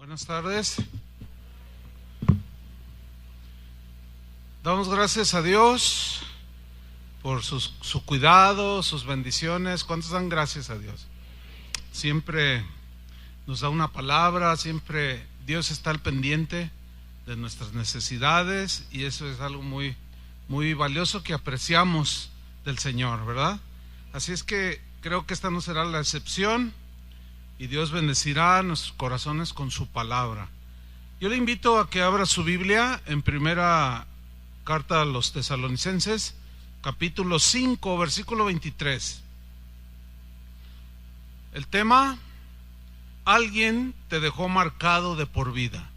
Buenas tardes. Damos gracias a Dios por su cuidado, sus bendiciones. ¿Cuántos dan gracias a Dios? Siempre nos da una palabra, siempre Dios está al pendiente de nuestras necesidades, y eso es algo muy, muy valioso que apreciamos del Señor, ¿verdad? Así es que creo que esta no será la excepción, y Dios bendecirá nuestros corazones con su palabra. Yo le invito a que abra su Biblia en primera carta a los Tesalonicenses, capítulo 5, versículo 23. El tema: alguien te dejó marcado de por vida.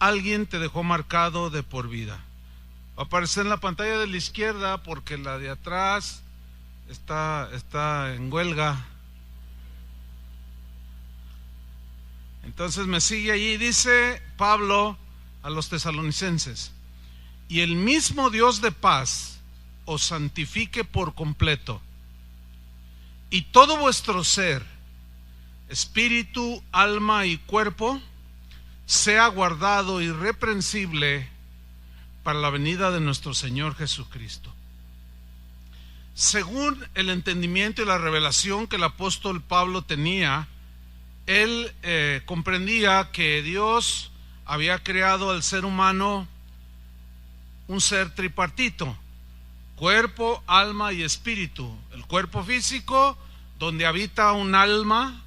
Alguien te dejó marcado de por vida. Va a aparecer en la pantalla de la izquierda porque la de atrás está en huelga. Entonces me sigue allí. Dice Pablo a los tesalonicenses: y el mismo Dios de paz os santifique por completo, y todo vuestro ser, espíritu, alma y cuerpo, sea guardado irreprensible para la venida de nuestro Señor Jesucristo. Según el entendimiento y la revelación que el apóstol Pablo tenía, él comprendía que Dios había creado al ser humano un ser tripartito: cuerpo, alma y espíritu. El cuerpo físico, donde habita un alma.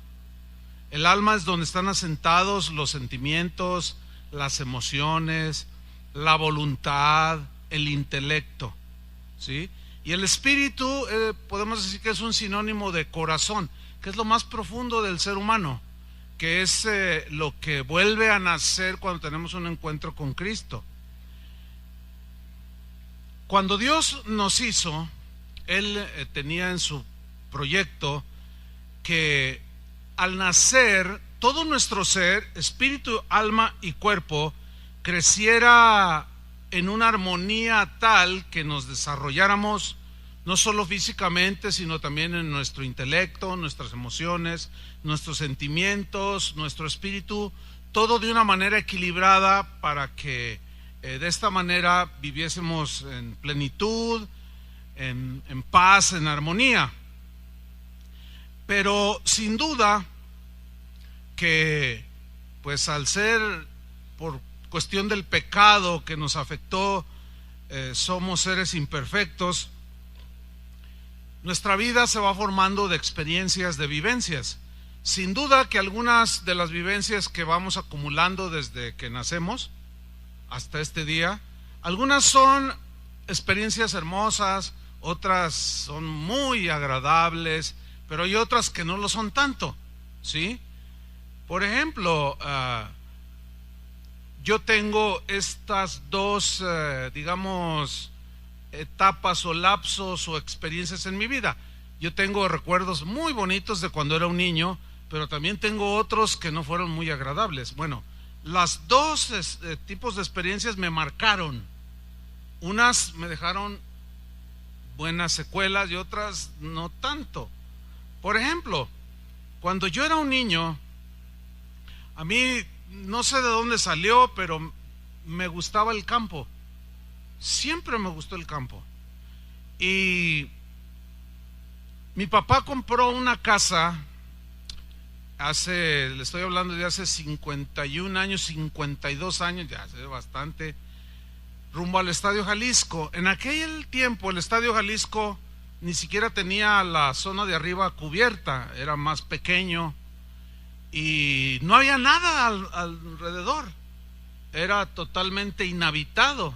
El alma es donde están asentados los sentimientos, las emociones, la voluntad, el intelecto, ¿sí? Y el espíritu, podemos decir que es un sinónimo de corazón, que es lo más profundo del ser humano, que es lo que vuelve a nacer cuando tenemos un encuentro con Cristo. Cuando Dios nos hizo, Él tenía en su proyecto que al nacer todo nuestro ser, espíritu, alma y cuerpo, creciera en una armonía tal que nos desarrolláramos no solo físicamente, sino también en nuestro intelecto, nuestras emociones, nuestros sentimientos, nuestro espíritu, todo de una manera equilibrada, para que de esta manera viviésemos en plenitud, en paz, en armonía. Pero sin duda que, pues, al ser por cuestión del pecado que nos afectó, somos seres imperfectos. Nuestra vida se va formando de experiencias, de vivencias. Sin duda que algunas de las vivencias que vamos acumulando desde que nacemos hasta este día, algunas son experiencias hermosas, otras son muy agradables, pero hay otras que no lo son tanto, ¿sí? Por ejemplo, yo tengo estas dos, digamos, etapas o lapsos o experiencias en mi vida. Yo tengo recuerdos muy bonitos de cuando era un niño, pero también tengo otros que no fueron muy agradables. Bueno, las dos tipos de experiencias me marcaron. Unas me dejaron buenas secuelas y otras no tanto. Por ejemplo, cuando yo era un niño, a mí no sé de dónde salió, pero me gustaba el campo. Siempre me gustó el campo. Y mi papá compró una casa le estoy hablando de hace 51 años, 52 años, ya hace bastante, rumbo al Estadio Jalisco. En aquel tiempo el Estadio Jalisco ni siquiera tenía la zona de arriba cubierta, era más pequeño y no había nada alrededor, era totalmente inhabitado,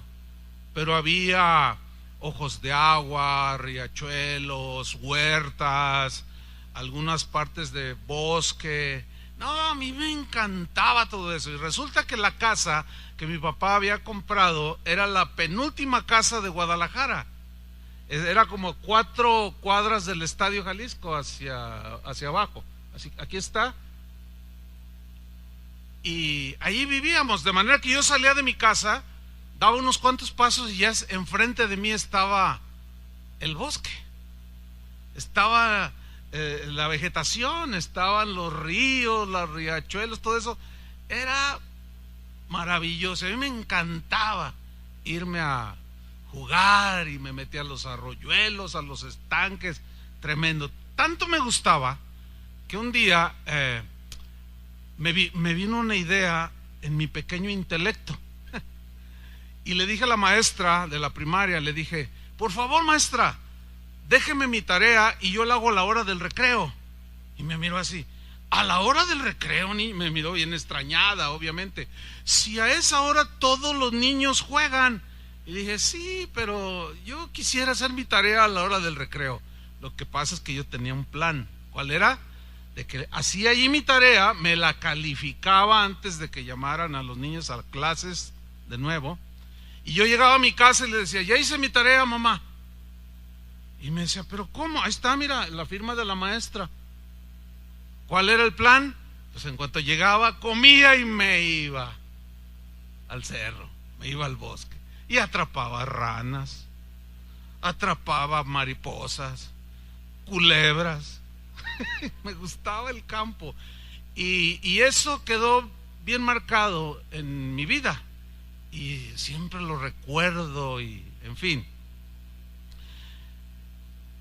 pero había ojos de agua, riachuelos, huertas, algunas partes de bosque. No, a mí me encantaba todo eso. Y resulta que la casa que mi papá había comprado era la penúltima casa de Guadalajara. Era como 4 cuadras del Estadio Jalisco hacia abajo. Así, aquí está. Y ahí vivíamos, de manera que yo salía de mi casa, daba unos cuantos pasos y ya enfrente de mí estaba el bosque. Estaba la vegetación, estaban los ríos, los riachuelos, todo eso. era maravilloso. A mí me encantaba irme a jugar y me metía a los arroyuelos, a los estanques, tremendo. Tanto me gustaba que un día me vino una idea en mi pequeño intelecto y le dije a la maestra de la primaria, le dije: por favor, maestra, déjeme mi tarea y yo la hago a la hora del recreo. Y me miró así: ¿a la hora del recreo? Ni me miró bien extrañada, obviamente. Si a esa hora todos los niños juegan. Y dije: sí, pero yo quisiera hacer mi tarea a la hora del recreo. Lo que pasa es que yo tenía un plan. ¿Cuál era? De que hacía allí mi tarea, me la calificaba antes de que llamaran a los niños a clases de nuevo. Y yo llegaba a mi casa y le decía: ya hice mi tarea, mamá. Y me decía: pero ¿cómo? Ahí está, mira, la firma de la maestra. ¿Cuál era el plan? Pues en cuanto llegaba, comía y me iba al cerro, me iba al bosque y atrapaba ranas, atrapaba mariposas, culebras. Me gustaba el campo y eso quedó bien marcado en mi vida y siempre lo recuerdo. Y en fin,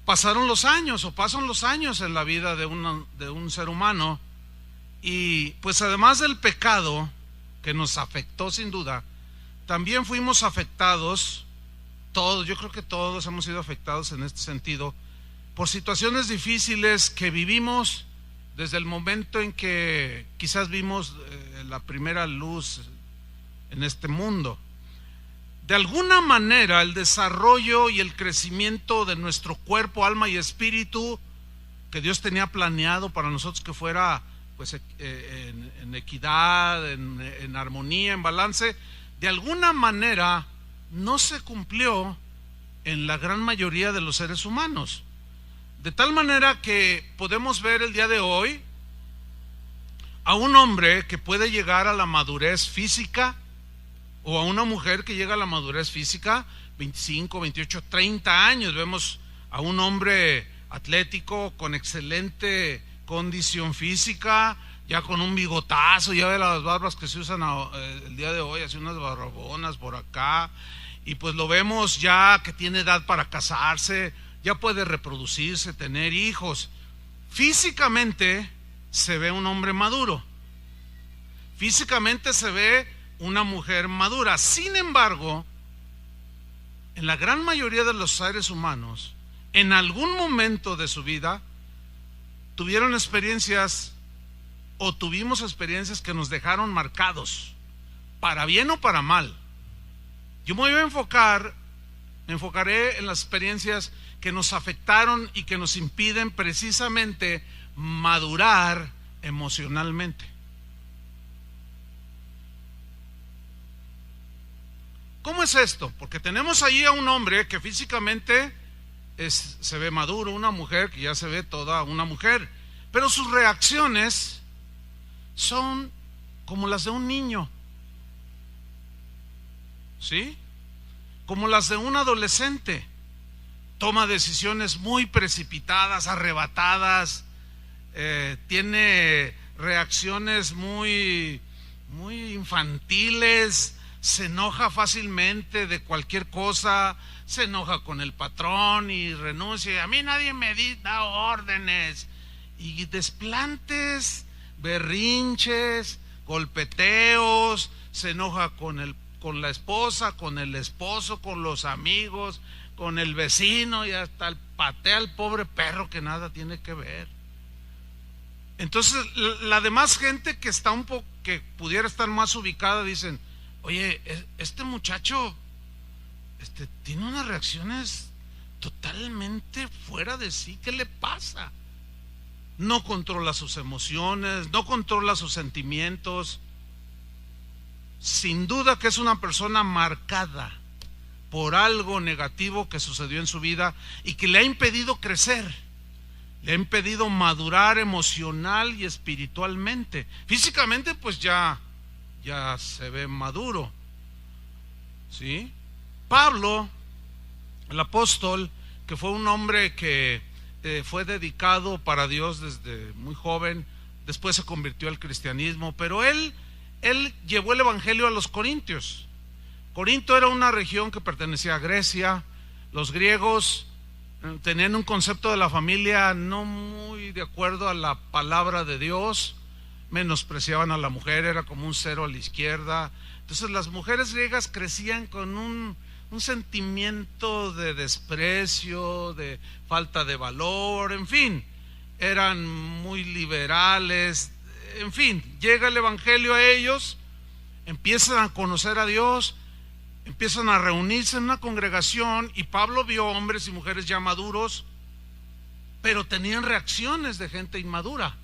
pasaron los años, o pasan los años en la vida de un ser humano, y pues además del pecado que nos afectó sin duda, también fuimos afectados todos. Yo creo que todos hemos sido afectados en este sentido por situaciones difíciles que vivimos desde el momento en que quizás vimos la primera luz en este mundo. De alguna manera el desarrollo y el crecimiento de nuestro cuerpo, alma y espíritu, que Dios tenía planeado para nosotros que fuera pues en equidad, en armonía, en balance, de alguna manera no se cumplió en la gran mayoría de los seres humanos. De tal manera que podemos ver el día de hoy a un hombre que puede llegar a la madurez física, o a una mujer que llega a la madurez física, 25, 28, 30 años. Vemos a un hombre atlético, con excelente condición física, ya con un bigotazo, ya ve las barbas que se usan el día de hoy, así unas barbonas por acá, y pues lo vemos ya que tiene edad para casarse, ya puede reproducirse, tener hijos. Físicamente se ve un hombre maduro, físicamente se ve una mujer madura. Sin embargo, en la gran mayoría de los seres humanos, en algún momento de su vida, tuvieron experiencias o tuvimos experiencias que nos dejaron marcados, para bien o para mal. Yo me enfocaré en las experiencias que nos afectaron y que nos impiden precisamente madurar emocionalmente. ¿Cómo es esto? Porque tenemos ahí a un hombre que físicamente se ve maduro, una mujer que ya se ve toda una mujer, pero sus reacciones son como las de un niño, ¿sí? Como las de un adolescente. Toma decisiones muy precipitadas, arrebatadas, tiene reacciones muy infantiles, se enoja fácilmente de cualquier cosa, se enoja con el patrón y renuncia. A mí nadie me da órdenes. Y desplantes, berrinches, golpeteos, se enoja con la esposa, con el esposo, con los amigos, con el vecino, y hasta patea al pobre perro que nada tiene que ver. Entonces la demás gente que está que pudiera estar más ubicada dicen: oye, este muchacho tiene unas reacciones totalmente fuera de sí. ¿Qué le pasa? No controla sus emociones, no controla sus sentimientos. Sin duda que es una persona marcada por algo negativo que sucedió en su vida y que le ha impedido crecer, le ha impedido madurar emocional y espiritualmente. Físicamente pues ya se ve maduro, ¿sí? Pablo, el apóstol, que fue un hombre que fue dedicado para Dios desde muy joven, después se convirtió al cristianismo, pero él él llevó el evangelio a los corintios. Corinto era una región que pertenecía a Grecia. Los griegos tenían un concepto de la familia no muy de acuerdo a la palabra de Dios, menospreciaban a la mujer, era como un cero a la izquierda. Entonces las mujeres griegas crecían con un sentimiento de desprecio, de falta de valor, en fin, eran muy liberales, en fin, llega el evangelio a ellos, empiezan a conocer a Dios, empiezan a reunirse en una congregación, y Pablo vio hombres y mujeres ya maduros, pero tenían reacciones de gente inmadura.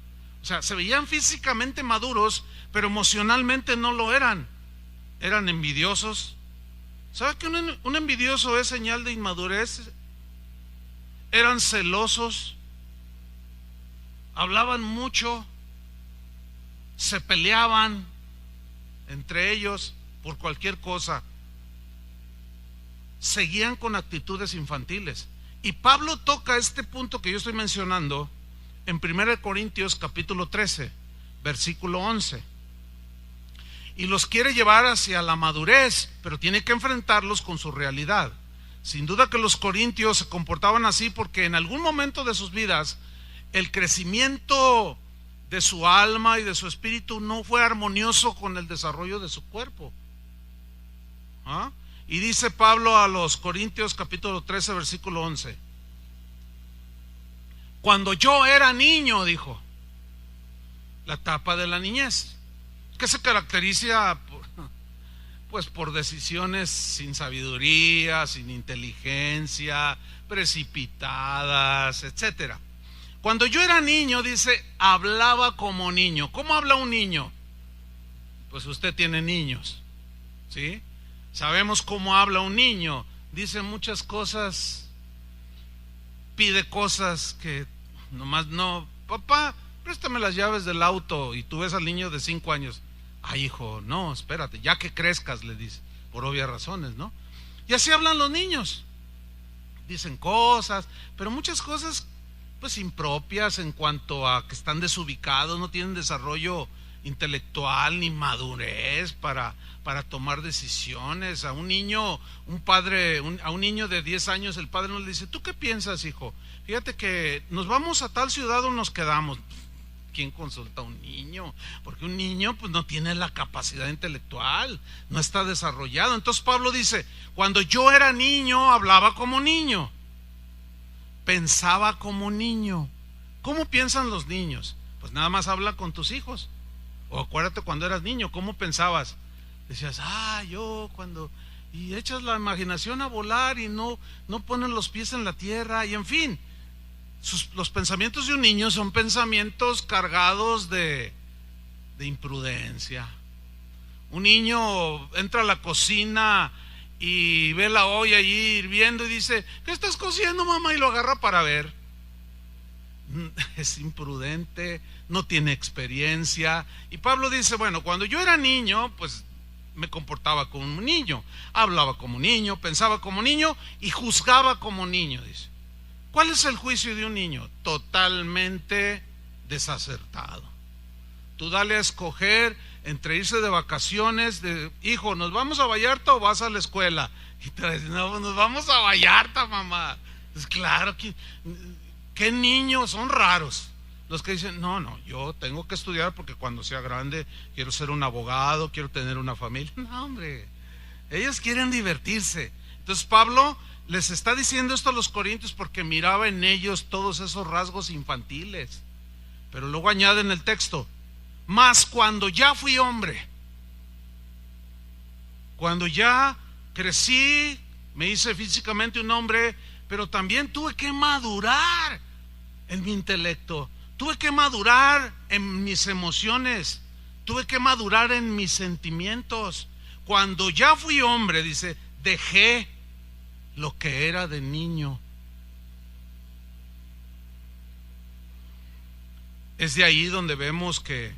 O sea, se veían físicamente maduros, pero emocionalmente no lo eran. Eran envidiosos. ¿Sabe que un envidioso es señal de inmadurez? Eran celosos, hablaban mucho, se peleaban entre ellos por cualquier cosa, seguían con actitudes infantiles. Y Pablo toca este punto que yo estoy mencionando en 1 Corintios capítulo 13, versículo 11. Y los quiere llevar hacia la madurez, pero tiene que enfrentarlos con su realidad. Sin duda que los corintios se comportaban así porque en algún momento de sus vidas el crecimiento de su alma y de su espíritu no fue armonioso con el desarrollo de su cuerpo. ¿Ah? Y dice Pablo a los Corintios capítulo 13 versículo 11: cuando yo era niño, dijo, la etapa de la niñez, que se caracteriza por decisiones sin sabiduría, sin inteligencia, precipitadas, etcétera. Cuando yo era niño, dice, hablaba como niño. ¿Cómo habla un niño? Pues usted tiene niños, ¿sí? Sabemos cómo habla un niño. Dice muchas cosas, pide cosas que nomás no. Papá, préstame las llaves del auto. Y tú ves al niño de 5 años. Ay, hijo, no, espérate, ya que crezcas, le dice, por obvias razones, ¿no? Y así hablan los niños. Dicen cosas, pero muchas cosas pues impropias en cuanto a que están desubicados, no tienen desarrollo intelectual ni madurez para tomar decisiones. A un niño, a un niño de 10 años, el padre no le dice, ¿tú qué piensas, hijo? Fíjate que nos vamos a tal ciudad o nos quedamos. ¿Quién consulta a un niño? Porque un niño pues no tiene la capacidad intelectual, no está desarrollado. Entonces Pablo dice, cuando yo era niño hablaba como niño, pensaba como niño. ¿Cómo piensan los niños? Pues nada más habla con tus hijos. O acuérdate cuando eras niño, ¿cómo pensabas? Decías, yo cuando... Y echas la imaginación a volar y no pones los pies en la tierra, y en fin. Los pensamientos de un niño son pensamientos cargados de imprudencia. Un niño entra a la cocina y ve la olla allí hirviendo y dice, ¿qué estás cociendo, mamá? Y lo agarra para ver. Es imprudente, no tiene experiencia. Y Pablo dice, bueno, cuando yo era niño, pues me comportaba como un niño, hablaba como niño, pensaba como niño y juzgaba como niño, dice. ¿Cuál es el juicio de un niño? Totalmente desacertado. Tú dale a escoger entre irse de vacaciones, hijo, ¿nos vamos a Vallarta o vas a la escuela? Y te dice, no, nos vamos a Vallarta, mamá. Pues claro, ¿qué niños? Son raros los que dicen, no, yo tengo que estudiar porque cuando sea grande quiero ser un abogado, quiero tener una familia. No, hombre, ellos quieren divertirse. Entonces Pablo les está diciendo esto a los corintios porque miraba en ellos todos esos rasgos infantiles. Pero luego añade en el texto, mas cuando ya fui hombre, cuando ya crecí, me hice físicamente un hombre, pero también tuve que madurar en mi intelecto, tuve que madurar en mis emociones, tuve que madurar en mis sentimientos. Cuando ya fui hombre, dice, dejé lo que era de niño. Es de ahí donde vemos que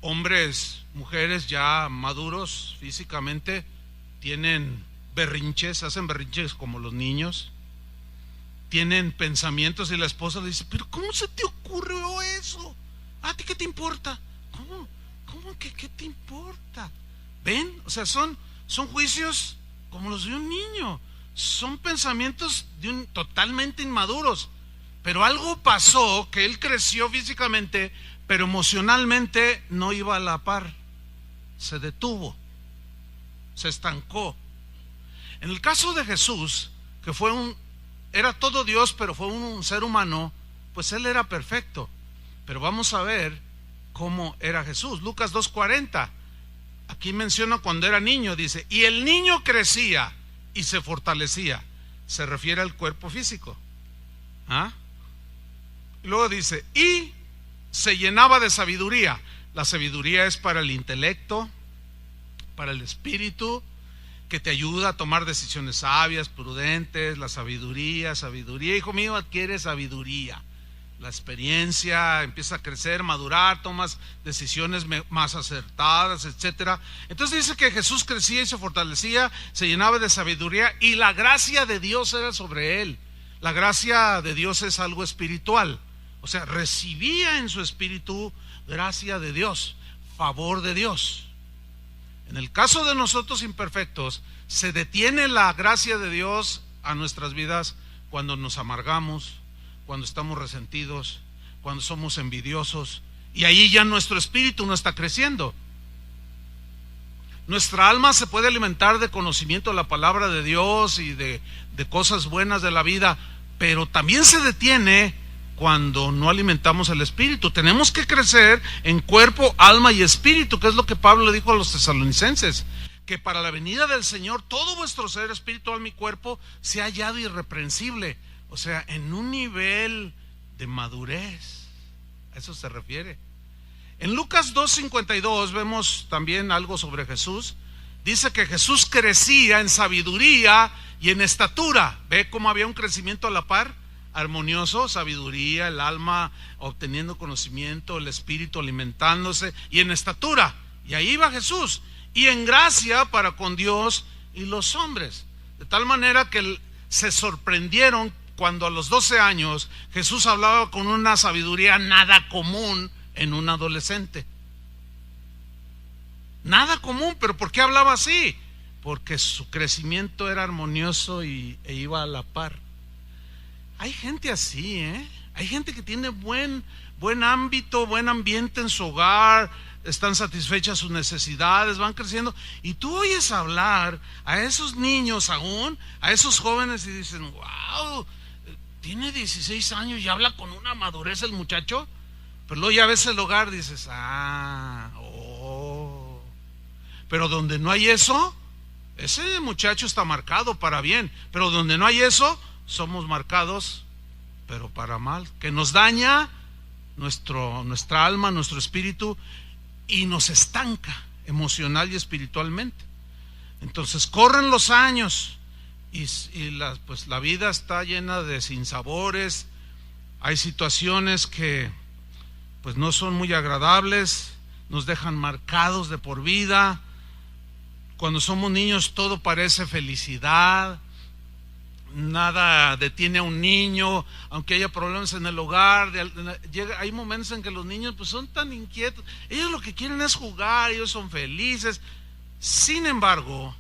hombres, mujeres ya maduros físicamente tienen berrinches, hacen berrinches como los niños, tienen pensamientos y la esposa le dice, pero ¿cómo se te ocurrió eso? ¿A ti qué te importa? ¿Cómo? ¿Cómo que qué te importa? ¿Ven? O sea, son juicios como los de un niño. Son pensamientos totalmente inmaduros. Pero algo pasó, que él creció físicamente, pero emocionalmente no iba a la par. Se detuvo, se estancó. En el caso de Jesús, que era todo Dios, pero fue un ser humano, pues él era perfecto. Pero vamos a ver cómo era Jesús. Lucas 2:40. Aquí menciona cuando era niño, dice, y el niño crecía y se fortalecía. Se refiere al cuerpo físico. ¿Ah? Y luego dice, y se llenaba de sabiduría. La sabiduría es para el intelecto, para el espíritu, que te ayuda a tomar decisiones sabias, prudentes. La sabiduría, hijo mío, adquiere sabiduría. La experiencia empieza a crecer, madurar, tomas decisiones más acertadas, etcétera. Entonces dice que Jesús crecía y se fortalecía, se llenaba de sabiduría y la gracia de Dios era sobre él. La gracia de Dios es algo espiritual, o sea, recibía en su espíritu gracia de Dios, favor de Dios. En el caso de nosotros imperfectos, se detiene la gracia de Dios a nuestras vidas cuando nos amargamos, cuando estamos resentidos, cuando somos envidiosos, y ahí ya nuestro espíritu no está creciendo. Nuestra alma se puede alimentar de conocimiento de la palabra de Dios y de cosas buenas de la vida, pero también se detiene cuando no alimentamos el espíritu. Tenemos que crecer en cuerpo, alma y espíritu, que es lo que Pablo le dijo a los tesalonicenses, que para la venida del Señor todo vuestro ser, espíritu, alma y cuerpo sea hallado irreprensible. O sea, en un nivel de madurez. A eso se refiere. En Lucas 2:52 vemos también algo sobre Jesús. Dice que Jesús crecía en sabiduría y en estatura. ¿Ve cómo había un crecimiento a la par? Armonioso, sabiduría, el alma obteniendo conocimiento, el espíritu alimentándose, y en estatura. Y ahí va Jesús. Y en gracia para con Dios y los hombres. De tal manera que se sorprendieron cuando a los 12 años Jesús hablaba con una sabiduría nada común en un adolescente. Nada común, pero ¿por qué hablaba así? Porque su crecimiento era armonioso e iba a la par. Hay gente así, hay gente que tiene buen ámbito, buen ambiente en su hogar, están satisfechas sus necesidades, van creciendo, y tú oyes hablar a esos niños aún, a esos jóvenes, y dicen, wow, tiene 16 años y habla con una madurez el muchacho. Pero luego ya ves el hogar, dices, pero donde no hay eso, ese muchacho está marcado para bien. Pero donde no hay eso, somos marcados, pero para mal, que nos daña nuestra alma, nuestro espíritu, y nos estanca emocional y espiritualmente. Entonces corren los años y la vida está llena de sinsabores. Hay situaciones que pues no son muy agradables, nos dejan marcados de por vida. Cuando somos niños todo parece felicidad, nada detiene a un niño, aunque haya problemas en el hogar. Hay momentos en que los niños pues son tan inquietos, ellos lo que quieren es jugar, ellos son felices. Sin embargo,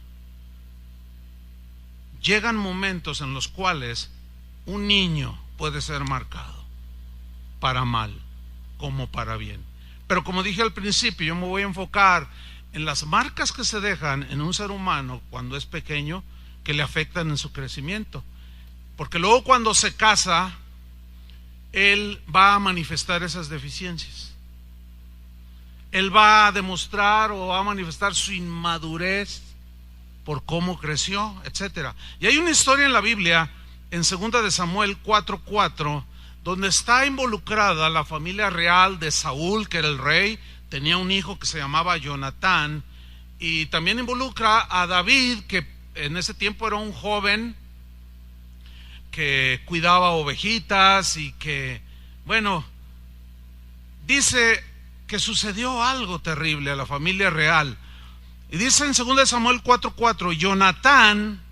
llegan momentos en los cuales un niño puede ser marcado para mal como para bien. Pero como dije al principio, yo me voy a enfocar en las marcas que se dejan en un ser humano cuando es pequeño, que le afectan en su crecimiento. Porque luego cuando se casa, él va a manifestar esas deficiencias. Él va a demostrar o va a manifestar su inmadurez por cómo creció, etcétera. Y hay una historia en la Biblia, en 2 de Samuel 4:4, donde está involucrada la familia real de Saúl, que era el rey. Tenía un hijo que se llamaba Jonatán, y también involucra a David, que en ese tiempo era un joven que cuidaba ovejitas y que, bueno, dice que sucedió algo terrible a la familia real. Y dice en 2 de Samuel 4:4, Jonatán,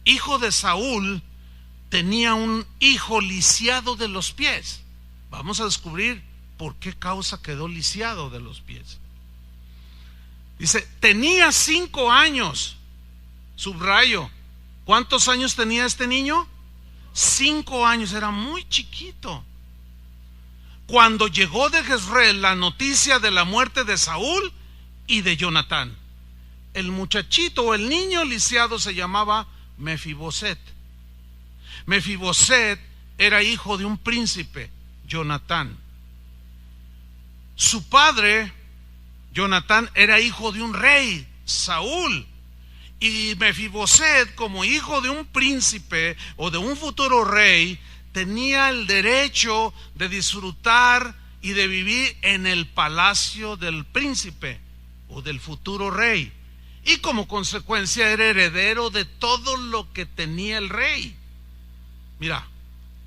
hijo de Saúl, tenía un hijo lisiado de los pies. Vamos a descubrir por qué causa quedó lisiado de los pies. Dice, tenía 5 años. Subrayo. ¿Cuántos años tenía este niño? 5 años, era muy chiquito. Cuando llegó de Jezreel la noticia de la muerte de Saúl y de Jonatán. El muchachito o el niño lisiado se llamaba Mefiboset. Mefiboset era hijo de un príncipe, Jonatán. Su padre, Jonatán, era hijo de un rey, Saúl. Y Mefiboset, como hijo de un príncipe o de un futuro rey, tenía el derecho de disfrutar y de vivir en el palacio del príncipe o del futuro rey. Y como consecuencia era heredero de todo lo que tenía el rey. Mira,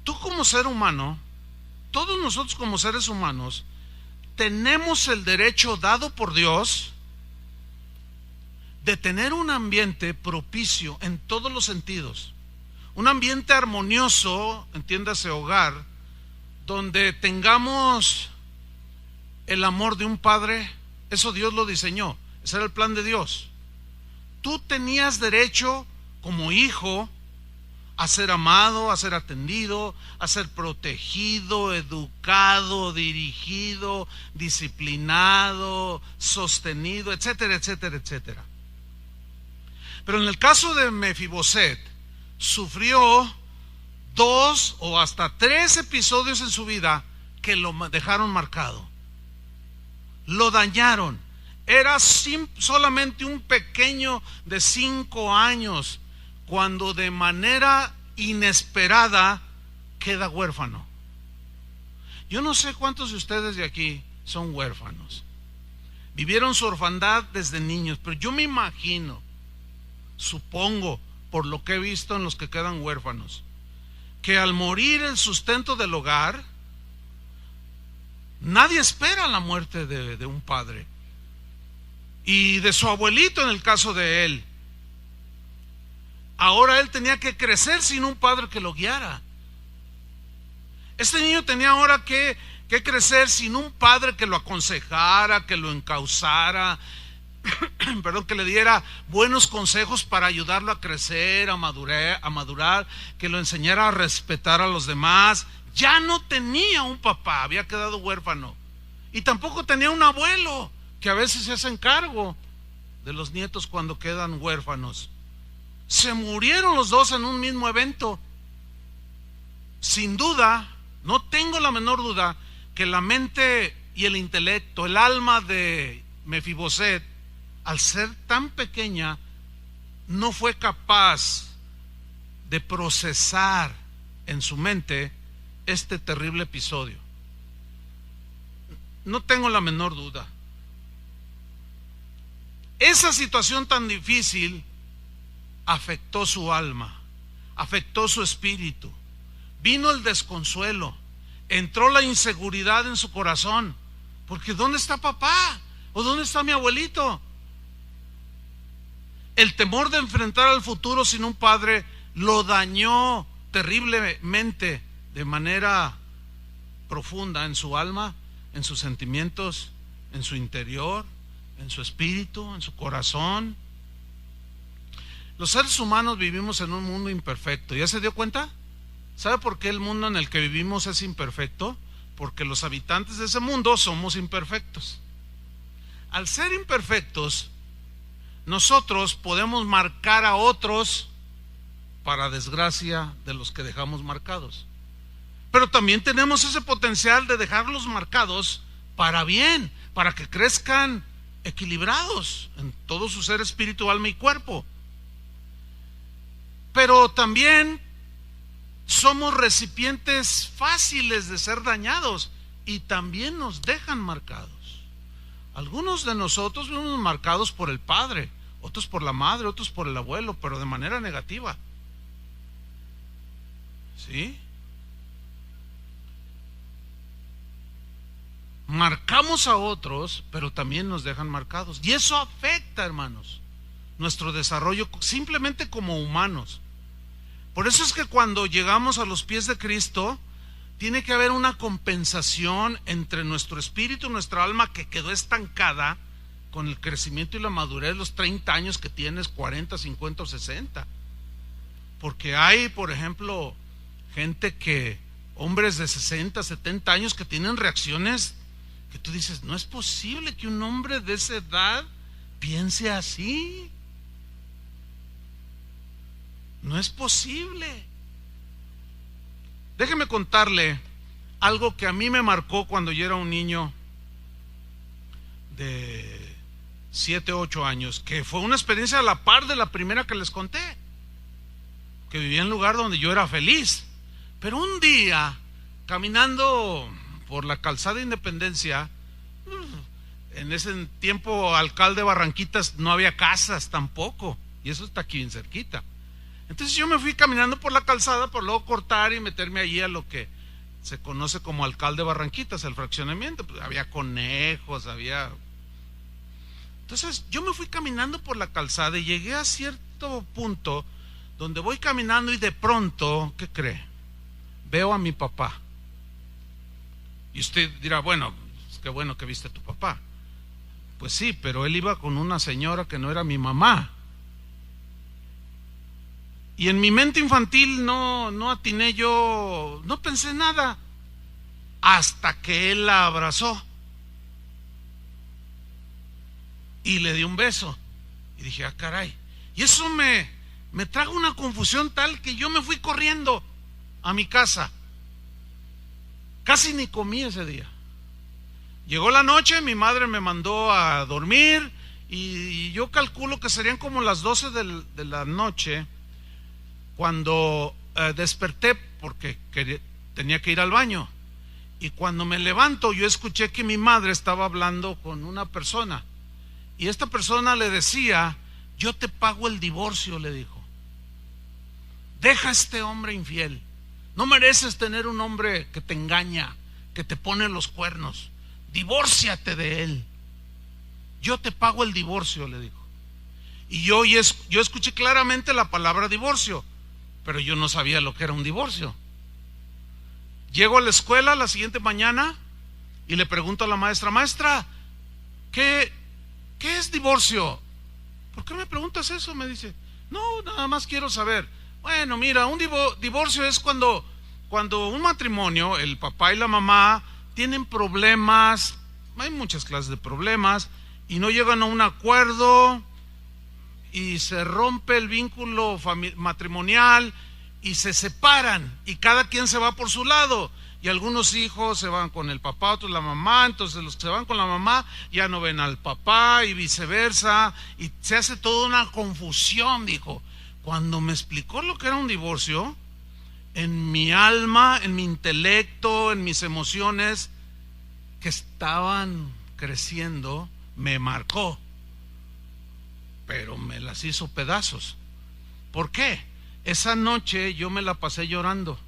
tú como ser humano, todos nosotros como seres humanos, tenemos el derecho dado por Dios de tener un ambiente propicio en todos los sentidos. Un ambiente armonioso, entiéndase hogar, donde tengamos el amor de un padre. Eso Dios lo diseñó, ese era el plan de Dios. Tú tenías derecho como hijo a ser amado, a ser atendido, a ser protegido, educado, dirigido, disciplinado, sostenido, etcétera, etcétera, etcétera. Pero en el caso de Mefiboset, sufrió 2 o hasta 3 episodios en su vida que lo dejaron marcado. Lo dañaron. Era solamente un pequeño de 5 años cuando de manera inesperada queda huérfano. Yo no sé cuántos de ustedes de aquí son huérfanos. Vivieron su orfandad desde niños, pero yo me imagino, supongo, por lo que he visto en los que quedan huérfanos, que al morir el sustento del hogar, nadie espera la muerte de un padre. Y de su abuelito en el caso de él. Ahora él tenía que crecer sin un padre que lo guiara. Este niño tenía ahora que crecer sin un padre que lo aconsejara, que lo encauzara, perdón, que le diera buenos consejos para ayudarlo a crecer, a madurar, que lo enseñara a respetar a los demás. Ya no tenía un papá, había quedado huérfano. Y tampoco tenía un abuelo, que a veces se hacen cargo de los nietos cuando quedan huérfanos. Se murieron los dos en un mismo evento. Sin duda, no tengo la menor duda, que la mente y el intelecto, el alma de Mefiboset, al ser tan pequeña, no fue capaz de procesar en su mente este terrible episodio. No tengo la menor duda. Esa situación tan difícil afectó su alma, afectó su espíritu. Vino el desconsuelo, entró la inseguridad en su corazón, porque ¿dónde está papá? ¿O dónde está mi abuelito? El temor de enfrentar al futuro sin un padre lo dañó terriblemente, de manera profunda, en su alma, en sus sentimientos, en su interior, en su espíritu, en su corazón. Los seres humanos vivimos en un mundo imperfecto. ¿Ya se dio cuenta? ¿Sabe por qué el mundo en el que vivimos es imperfecto? Porque los habitantes de ese mundo somos imperfectos. Al ser imperfectos, nosotros podemos marcar a otros para desgracia de los que dejamos marcados. Pero también tenemos ese potencial de dejarlos marcados para bien, para que crezcan equilibrados en todo su ser, espíritu, alma y cuerpo. Pero también somos recipientes fáciles de ser dañados y también nos dejan marcados. Algunos de nosotros fuimos marcados por el padre, otros por la madre, otros por el abuelo, pero de manera negativa. ¿Sí? Marcamos a otros, pero también nos dejan marcados. Y eso afecta, hermanos, nuestro desarrollo simplemente como humanos. Por eso es que cuando llegamos a los pies de Cristo, tiene que haber una compensación entre nuestro espíritu y nuestra alma que quedó estancada con el crecimiento y la madurez, los 30 años que tienes, 40, 50 o 60. Porque hay, por ejemplo, hombres de 60, 70 años que tienen reacciones que tú dices, no es posible que un hombre de esa edad piense así. No es posible. Déjeme contarle algo que a mí me marcó cuando yo era un niño de 7, 8 años, que fue una experiencia a la par de la primera que les conté, que vivía en un lugar donde yo era feliz. Pero un día, caminando por la calzada Independencia, en ese tiempo alcalde de Barranquitas no había casas tampoco, y eso está aquí bien cerquita. Entonces yo me fui caminando por la calzada, por luego cortar y meterme allí a lo que se conoce como alcalde de Barranquitas, el fraccionamiento. Pues había conejos, Entonces yo me fui caminando por la calzada y llegué a cierto punto donde voy caminando y de pronto, ¿qué cree? Veo a mi papá. Y usted dirá, bueno, qué bueno que viste a tu papá. Pues sí, pero él iba con una señora que no era mi mamá. Y en mi mente infantil no atiné yo, no pensé nada, hasta que él la abrazó y le dio un beso. Y dije, caray. Y eso me trajo una confusión tal que yo me fui corriendo a mi casa. Casi ni comí ese día. Llegó la noche, mi madre me mandó a dormir y yo calculo que serían como las 12 de la noche cuando desperté porque tenía que ir al baño. Y cuando me levanto yo escuché que mi madre estaba hablando con una persona y esta persona le decía, yo te pago el divorcio, le dijo. Deja a este hombre infiel, no mereces tener un hombre que te engaña, que te pone los cuernos, divórciate de él, yo te pago el divorcio, le dijo. Y yo escuché claramente la palabra divorcio, pero yo no sabía lo que era un divorcio. Llego a la escuela la siguiente mañana y le pregunto a la maestra, maestra, ¿qué es divorcio? ¿Por qué me preguntas eso? Me dice, no, nada más quiero saber. Bueno, mira, un divorcio es cuando un matrimonio, el papá y la mamá, tienen problemas, hay muchas clases de problemas, y no llegan a un acuerdo, y se rompe el vínculo matrimonial, y se separan, y cada quien se va por su lado, y algunos hijos se van con el papá, otros la mamá, entonces los que se van con la mamá ya no ven al papá, y viceversa, y se hace toda una confusión, dijo. Cuando me explicó lo que era un divorcio, en mi alma, en mi intelecto, en mis emociones que estaban creciendo, me marcó, pero me las hizo pedazos. ¿Por qué? Esa noche yo me la pasé llorando,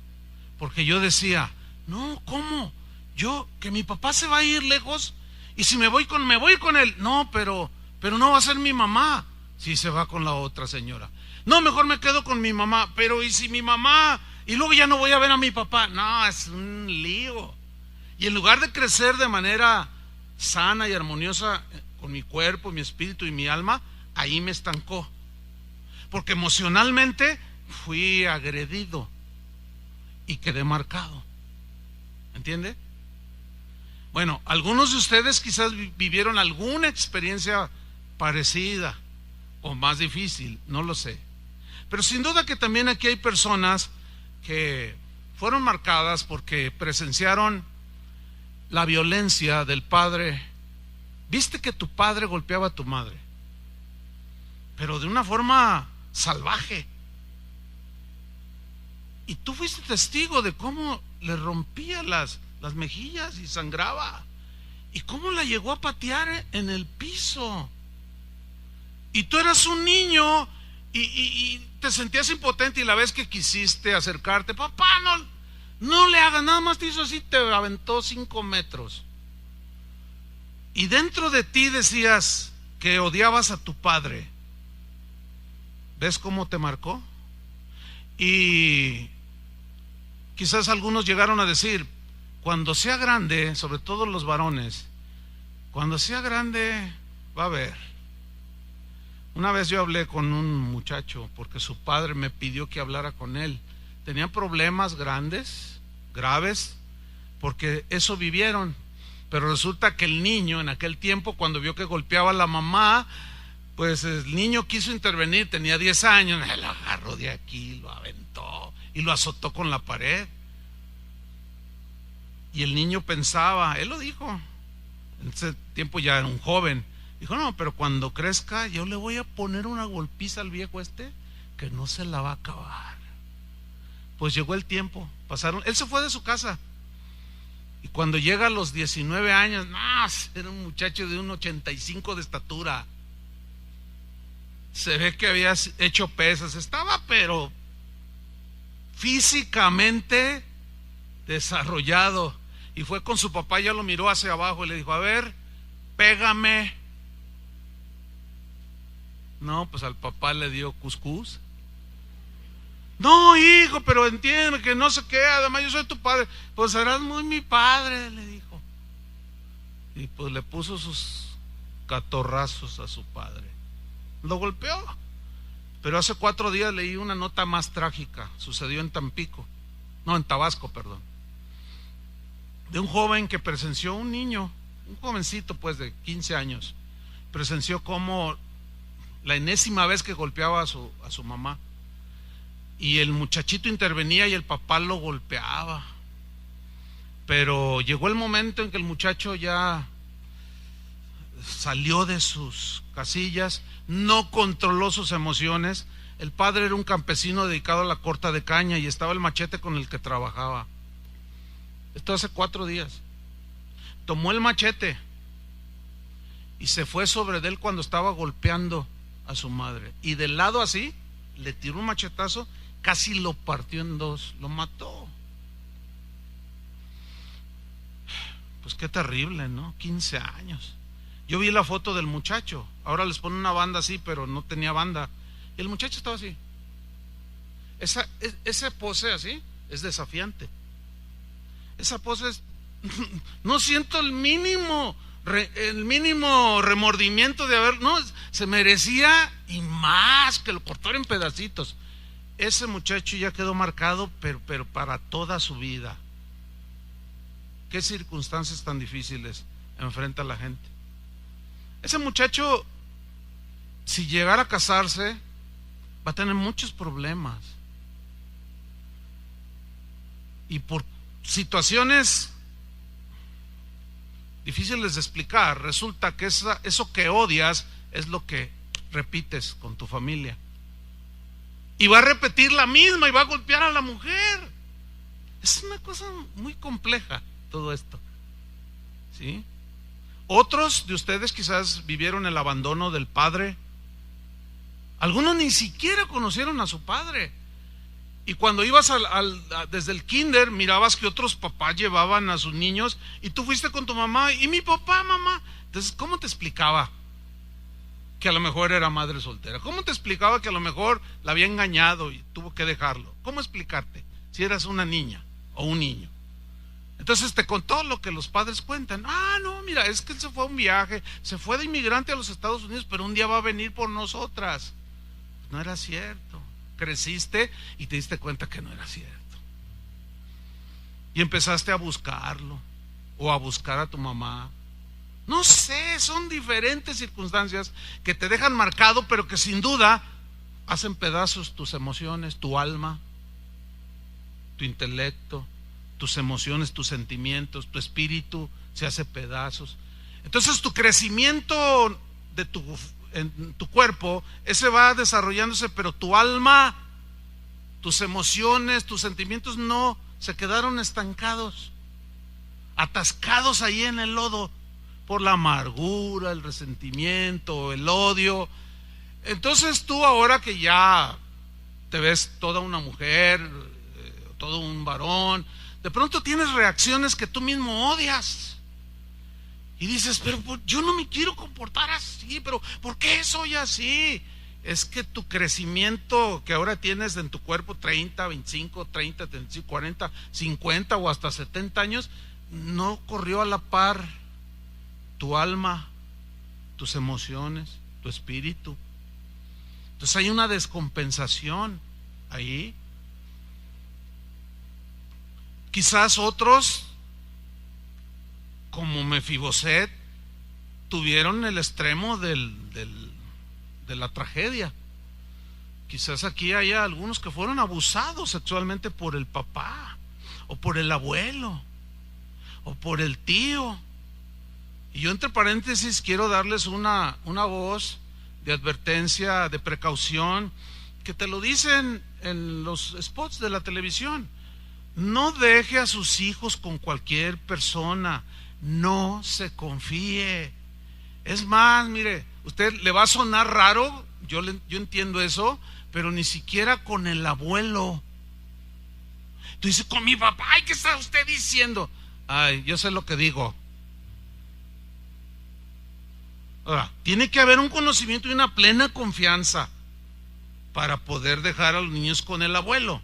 porque yo decía, no, ¿cómo? Que mi papá se va a ir lejos, y si me voy con él. No, pero no va a ser mi mamá si se va con la otra señora. No, mejor me quedo con mi mamá, pero ¿y si mi mamá? Y luego ya no voy a ver a mi papá. No, es un lío. Y en lugar de crecer de manera sana y armoniosa con mi cuerpo, mi espíritu y mi alma, ahí me estancó. Porque emocionalmente fui agredido y quedé marcado. ¿Entiende? Bueno, algunos de ustedes quizás vivieron alguna experiencia parecida o más difícil, no lo sé. Pero sin duda que también aquí hay personas que fueron marcadas porque presenciaron la violencia del padre. Viste que tu padre golpeaba a tu madre, pero de una forma salvaje. Y tú fuiste testigo de cómo le rompía las mejillas y sangraba. Y cómo la llegó a patear en el piso. Y tú eras un niño y te sentías impotente, y la vez que quisiste acercarte, papá, no le hagas, nada más te hizo así, te aventó 5 metros. Y dentro de ti decías que odiabas a tu padre. ¿Ves cómo te marcó? Y quizás algunos llegaron a decir, cuando sea grande, sobre todo los varones, cuando sea grande va a ver. Una vez yo hablé con un muchacho porque su padre me pidió que hablara con él. Tenían problemas grandes, graves, porque eso vivieron. Pero resulta que el niño en aquel tiempo, cuando vio que golpeaba a la mamá, pues el niño quiso intervenir, tenía 10 años, lo agarró de aquí, lo aventó y lo azotó con la pared. Y el niño pensaba, él lo dijo, en ese tiempo ya era un joven, dijo, no, pero cuando crezca yo le voy a poner una golpiza al viejo que no se la va a acabar. Pues llegó el tiempo, pasaron, él se fue de su casa. Y cuando llega a los 19 años, no, era un muchacho de 1,85 de estatura. Se ve que había hecho pesas, estaba pero físicamente desarrollado. Y fue con su papá, ya lo miró hacia abajo y le dijo, a ver, pégame. No, pues al papá le dio cuscús. No, hijo, pero entiende que no sé qué, además yo soy tu padre. Pues serás muy mi padre, le dijo. Y pues le puso sus catorrazos a su padre. Lo golpeó. Pero hace 4 días leí una nota más trágica. Sucedió en Tampico. No, en Tabasco, perdón. De un joven que presenció, un niño, un jovencito pues de 15 años, presenció como la enésima vez que golpeaba a su mamá. Y el muchachito intervenía y el papá lo golpeaba. Pero llegó el momento en que el muchacho ya salió de sus casillas, no controló sus emociones. El padre era un campesino dedicado a la corta de caña y estaba el machete con el que trabajaba. Esto hace 4 días. Tomó el machete y se fue sobre él cuando estaba golpeando a su madre. Y del lado así, le tiró un machetazo, casi lo partió en 2, lo mató. Pues qué terrible, ¿no? 15 años. Yo vi la foto del muchacho. Ahora les ponen una banda así, pero no tenía banda. Y el muchacho estaba así. Esa pose así es desafiante. Esa pose es... No siento el mínimo remordimiento de haber... No, se merecía y más que lo cortaran en pedacitos. Ese muchacho ya quedó marcado, pero para toda su vida. ¿Qué circunstancias tan difíciles enfrenta la gente? Ese muchacho, si llegara a casarse, va a tener muchos problemas. Y por situaciones difíciles de explicar, resulta que eso que odias es lo que repites con tu familia. Y va a repetir la misma y va a golpear a la mujer. Es una cosa muy compleja todo esto, ¿sí? Otros de ustedes quizás vivieron el abandono del padre. Algunos ni siquiera conocieron a su padre. Y cuando ibas desde el kinder, mirabas que otros papás llevaban a sus niños y tú fuiste con tu mamá y mi papá, mamá. Entonces, ¿cómo te explicaba que a lo mejor era madre soltera? ¿Cómo te explicaba que a lo mejor la había engañado y tuvo que dejarlo? ¿Cómo explicarte si eras una niña o un niño? Entonces te contó lo que los padres cuentan. Ah, no, mira, es que él se fue a un viaje, se fue de inmigrante a los Estados Unidos, pero un día va a venir por nosotras. No era cierto. Creciste y te diste cuenta que no era cierto. Y empezaste a buscarlo o a buscar a tu mamá. No sé, son diferentes circunstancias que te dejan marcado, pero que sin duda hacen pedazos tus emociones, tu alma, tu intelecto, tus emociones, tus sentimientos, tu espíritu se hace pedazos. Entonces tu crecimiento en tu cuerpo, ese va desarrollándose, pero tu alma, tus emociones, tus sentimientos no, se quedaron estancados, atascados ahí en el lodo por la amargura, el resentimiento, el odio. Entonces tú, ahora que ya te ves toda una mujer, todo un varón, de pronto tienes reacciones que tú mismo odias y dices, pero yo no me quiero comportar así, pero ¿por qué soy así? Es que tu crecimiento que ahora tienes en tu cuerpo, 30, 25, 30, 35, 40, 50 o hasta 70 años, no corrió a la par tu alma, tus emociones, tu espíritu. Entonces hay una descompensación ahí. Quizás otros, como Mefiboset, tuvieron el extremo de la tragedia. Quizás aquí haya algunos que fueron abusados sexualmente por el papá, o por el abuelo, o por el tío. Y yo, entre paréntesis, quiero darles una voz de advertencia, de precaución, que te lo dicen en los spots de la televisión. No deje a sus hijos con cualquier persona, no se confíe. Es más, mire, usted le va a sonar raro, yo entiendo eso, pero ni siquiera con el abuelo. Tú dices, con mi papá, ay, ¿qué está usted diciendo? Ay, yo sé lo que digo. Ahora, tiene que haber un conocimiento y una plena confianza para poder dejar a los niños con el abuelo.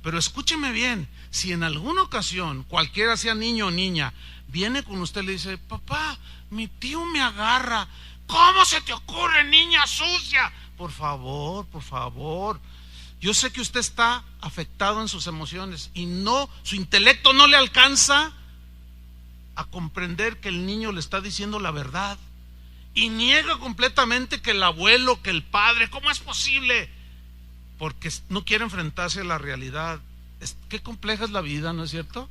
Pero escúcheme bien, si en alguna ocasión, cualquiera sea niño o niña, viene con usted y le dice, papá, mi tío me agarra, ¿cómo se te ocurre, niña sucia? Por favor, yo sé que usted está afectado en sus emociones y no, su intelecto no le alcanza a comprender que el niño le está diciendo la verdad y niega completamente que el abuelo, que el padre, ¿cómo es posible? Porque no quiere enfrentarse a la realidad. Qué compleja es la vida, ¿no es cierto?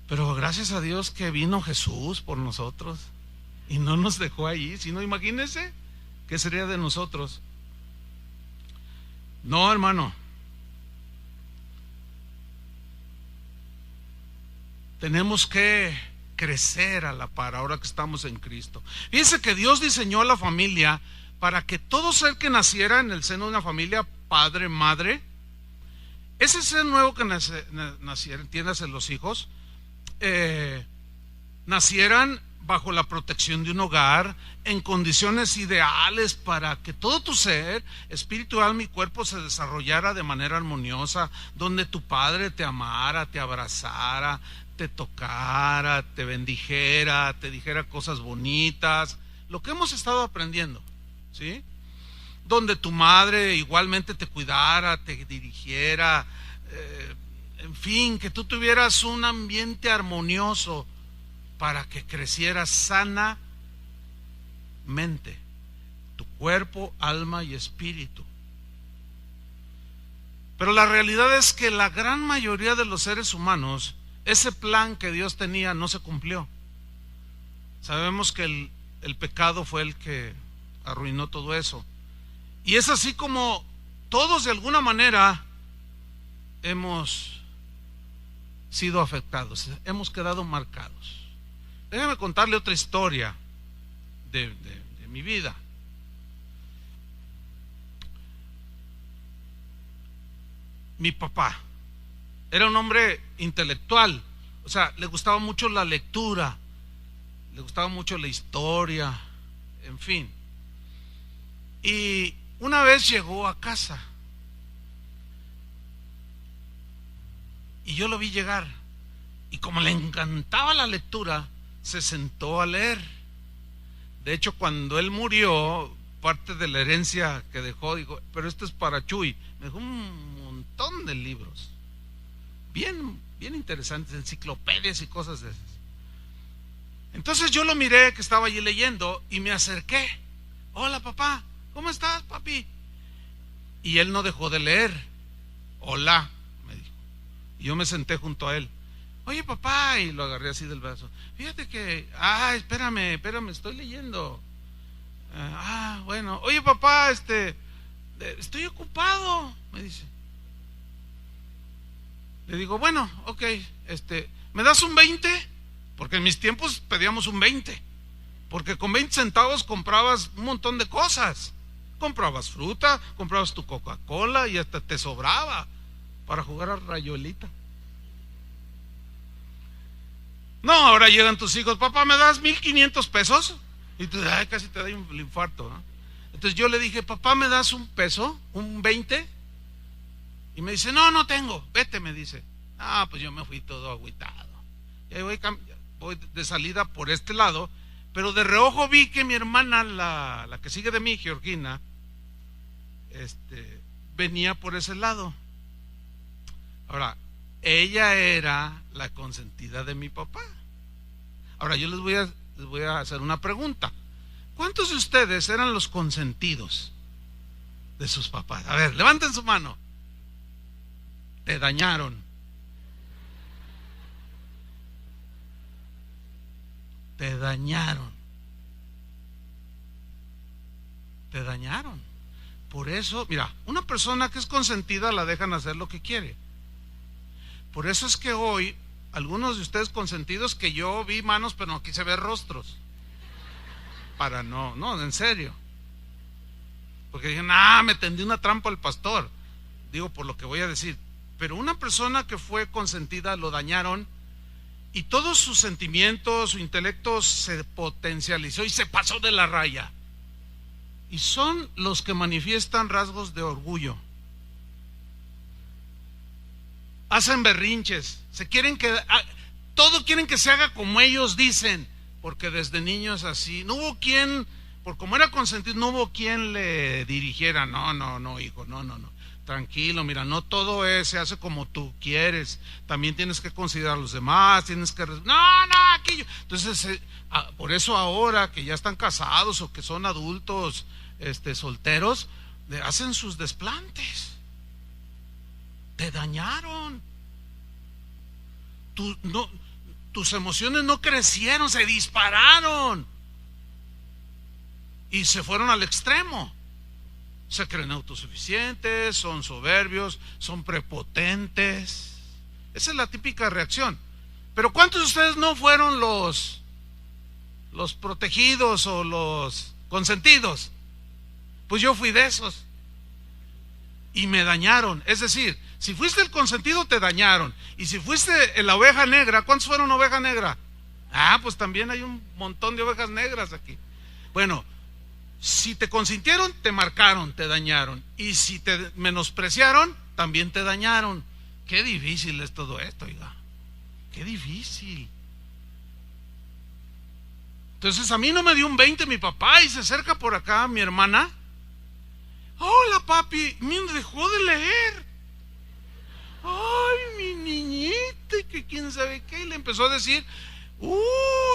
Pero gracias a Dios que vino Jesús por nosotros y no nos dejó ahí. Si no, imagínense qué sería de nosotros. No, hermano, tenemos que crecer a la par ahora que estamos en Cristo. Fíjense que Dios diseñó la familia para que todo ser que naciera en el seno de una familia, padre, madre, ese ser nuevo que naciera, entiéndase, los hijos, nacieran bajo la protección de un hogar, en condiciones ideales para que todo tu ser, espíritu, alma y cuerpo se desarrollara de manera armoniosa, donde tu padre te amara, te abrazara, te tocara, te bendijera, te dijera cosas bonitas, lo que hemos estado aprendiendo, ¿sí? Donde tu madre igualmente te cuidara, te dirigiera, en fin, que tú tuvieras un ambiente armonioso para que crecieras sanamente, tu cuerpo, alma y espíritu. Pero la realidad es que la gran mayoría de los seres humanos, ese plan que Dios tenía no se cumplió. Sabemos que el pecado fue el que arruinó todo eso. Y es así como todos de alguna manera hemos sido afectados, hemos quedado marcados. Déjame contarle otra historia de mi vida. Mi papá era un hombre intelectual, o sea, le gustaba mucho la lectura, le gustaba mucho la historia, en fin. Y una vez llegó a casa y yo lo vi llegar, y como le encantaba la lectura, se sentó a leer. De hecho, cuando él murió, parte de la herencia que dejó, dijo, pero esto es para Chuy. Me dejó un montón de libros, bien interesantes, enciclopedias y cosas de esas. Entonces yo lo miré que estaba allí leyendo y me acerqué. Hola, papá, ¿cómo estás, papi? Y él no dejó de leer. Hola, me dijo. Y yo me senté junto a él. Oye, papá, y lo agarré así del brazo. Fíjate que, espérame, estoy leyendo. Bueno, oye, papá, estoy ocupado, me dice. Le digo, bueno, ok, ¿me das un 20? Porque en mis tiempos pedíamos un 20. Porque con 20 centavos comprabas un montón de cosas. Comprabas fruta, comprabas tu Coca-Cola y hasta te sobraba para jugar a rayuelita. No, ahora llegan tus hijos, papá, ¿me das 1,500 pesos? Y tú, casi te da el infarto, ¿no? Entonces yo le dije, papá, ¿me das un peso? ¿Un 20? Y me dice, no tengo, vete, me dice. Pues yo me fui todo agüitado. Y ahí voy de salida por este lado, Pero de reojo vi que mi hermana, la que sigue de mí, Georgina, venía por ese lado. Ahora, ella era la consentida de mi papá. Ahora yo les voy a hacer una pregunta. ¿Cuántos de ustedes eran los consentidos de sus papás? A ver, levanten su mano. Te dañaron. Te dañaron. Te dañaron. Por eso, mira, una persona que es consentida la dejan hacer lo que quiere. Por eso es que hoy, algunos de ustedes consentidos, que yo vi manos, pero no quise ver rostros. Para no, en serio. Porque dije, me tendí una trampa al pastor. Digo, por lo que voy a decir. Pero una persona que fue consentida lo dañaron y todos sus sentimientos, su intelecto se potencializó y se pasó de la raya. Y son los que manifiestan rasgos de orgullo. Hacen berrinches, todo quieren que se haga como ellos dicen, porque desde niños así, no hubo quien, por como era consentido, no hubo quien le dirigiera, no, hijo, no, tranquilo, mira, no todo se hace como tú quieres, también tienes que considerar a los demás, tienes que, aquello. Entonces, por eso ahora que ya están casados o que son adultos, solteros, hacen sus desplantes. Te dañaron. Tus emociones no crecieron, se dispararon y se fueron al extremo. Se creen autosuficientes, son soberbios, son prepotentes. Esa es la típica reacción. Pero ¿cuántos de ustedes no fueron los protegidos o los consentidos? Pues yo fui de esos y me dañaron. Es decir, si fuiste el consentido, te dañaron. Y si fuiste la oveja negra, ¿cuántos fueron oveja negra? Pues también hay un montón de ovejas negras aquí. Bueno, si te consintieron, te marcaron, te dañaron. Y si te menospreciaron, también te dañaron. Qué difícil es todo esto, oiga. Qué difícil. Entonces a mí no me dio un 20 mi papá y se acerca por acá mi hermana. Hola papi, me dejó de leer. Ay, mi niñita, que quién sabe qué. Y le empezó a decir,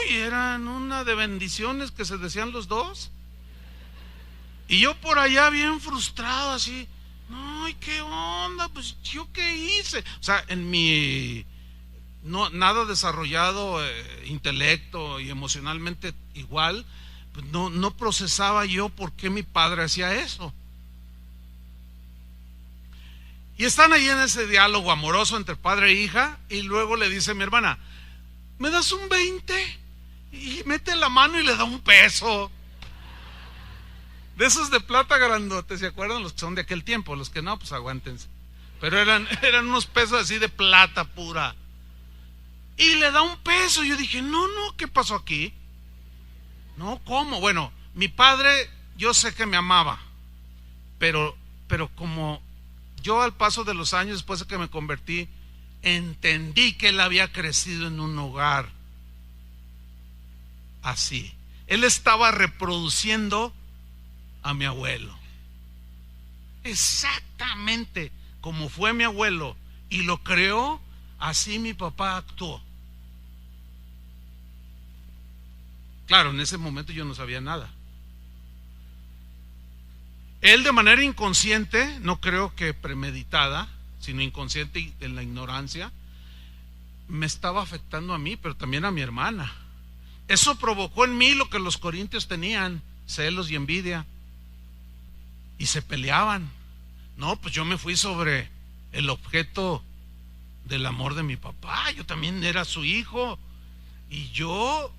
eran una de bendiciones que se decían los dos. Y yo por allá bien frustrado así, ay, qué onda, pues yo qué hice. O sea, en mi nada desarrollado intelecto y emocionalmente igual, pues no procesaba yo por qué mi padre hacía eso. Y están ahí en ese diálogo amoroso entre padre e hija, y luego le dice a mi hermana, ¿me das un 20? Y mete la mano y le da un peso. De esos de plata grandotes, ¿se acuerdan? Los que son de aquel tiempo, los que no, pues aguántense. Pero eran unos pesos así de plata pura. Y le da un peso. Yo dije, no, ¿qué pasó aquí? No, ¿cómo? Bueno, mi padre, yo sé que me amaba, pero como yo al paso de los años, después de que me convertí, entendí que él había crecido en un hogar así. Él estaba reproduciendo a mi abuelo, exactamente como fue mi abuelo, y lo creó, así mi papá actuó. Claro, en ese momento yo no sabía nada. Él de manera inconsciente, no creo que premeditada, sino inconsciente y en la ignorancia, me estaba afectando a mí, pero también a mi hermana. Eso provocó en mí lo que los corintios tenían, celos y envidia. Y se peleaban. No, pues yo me fui sobre el objeto del amor de mi papá. Yo también era su hijo. Y yo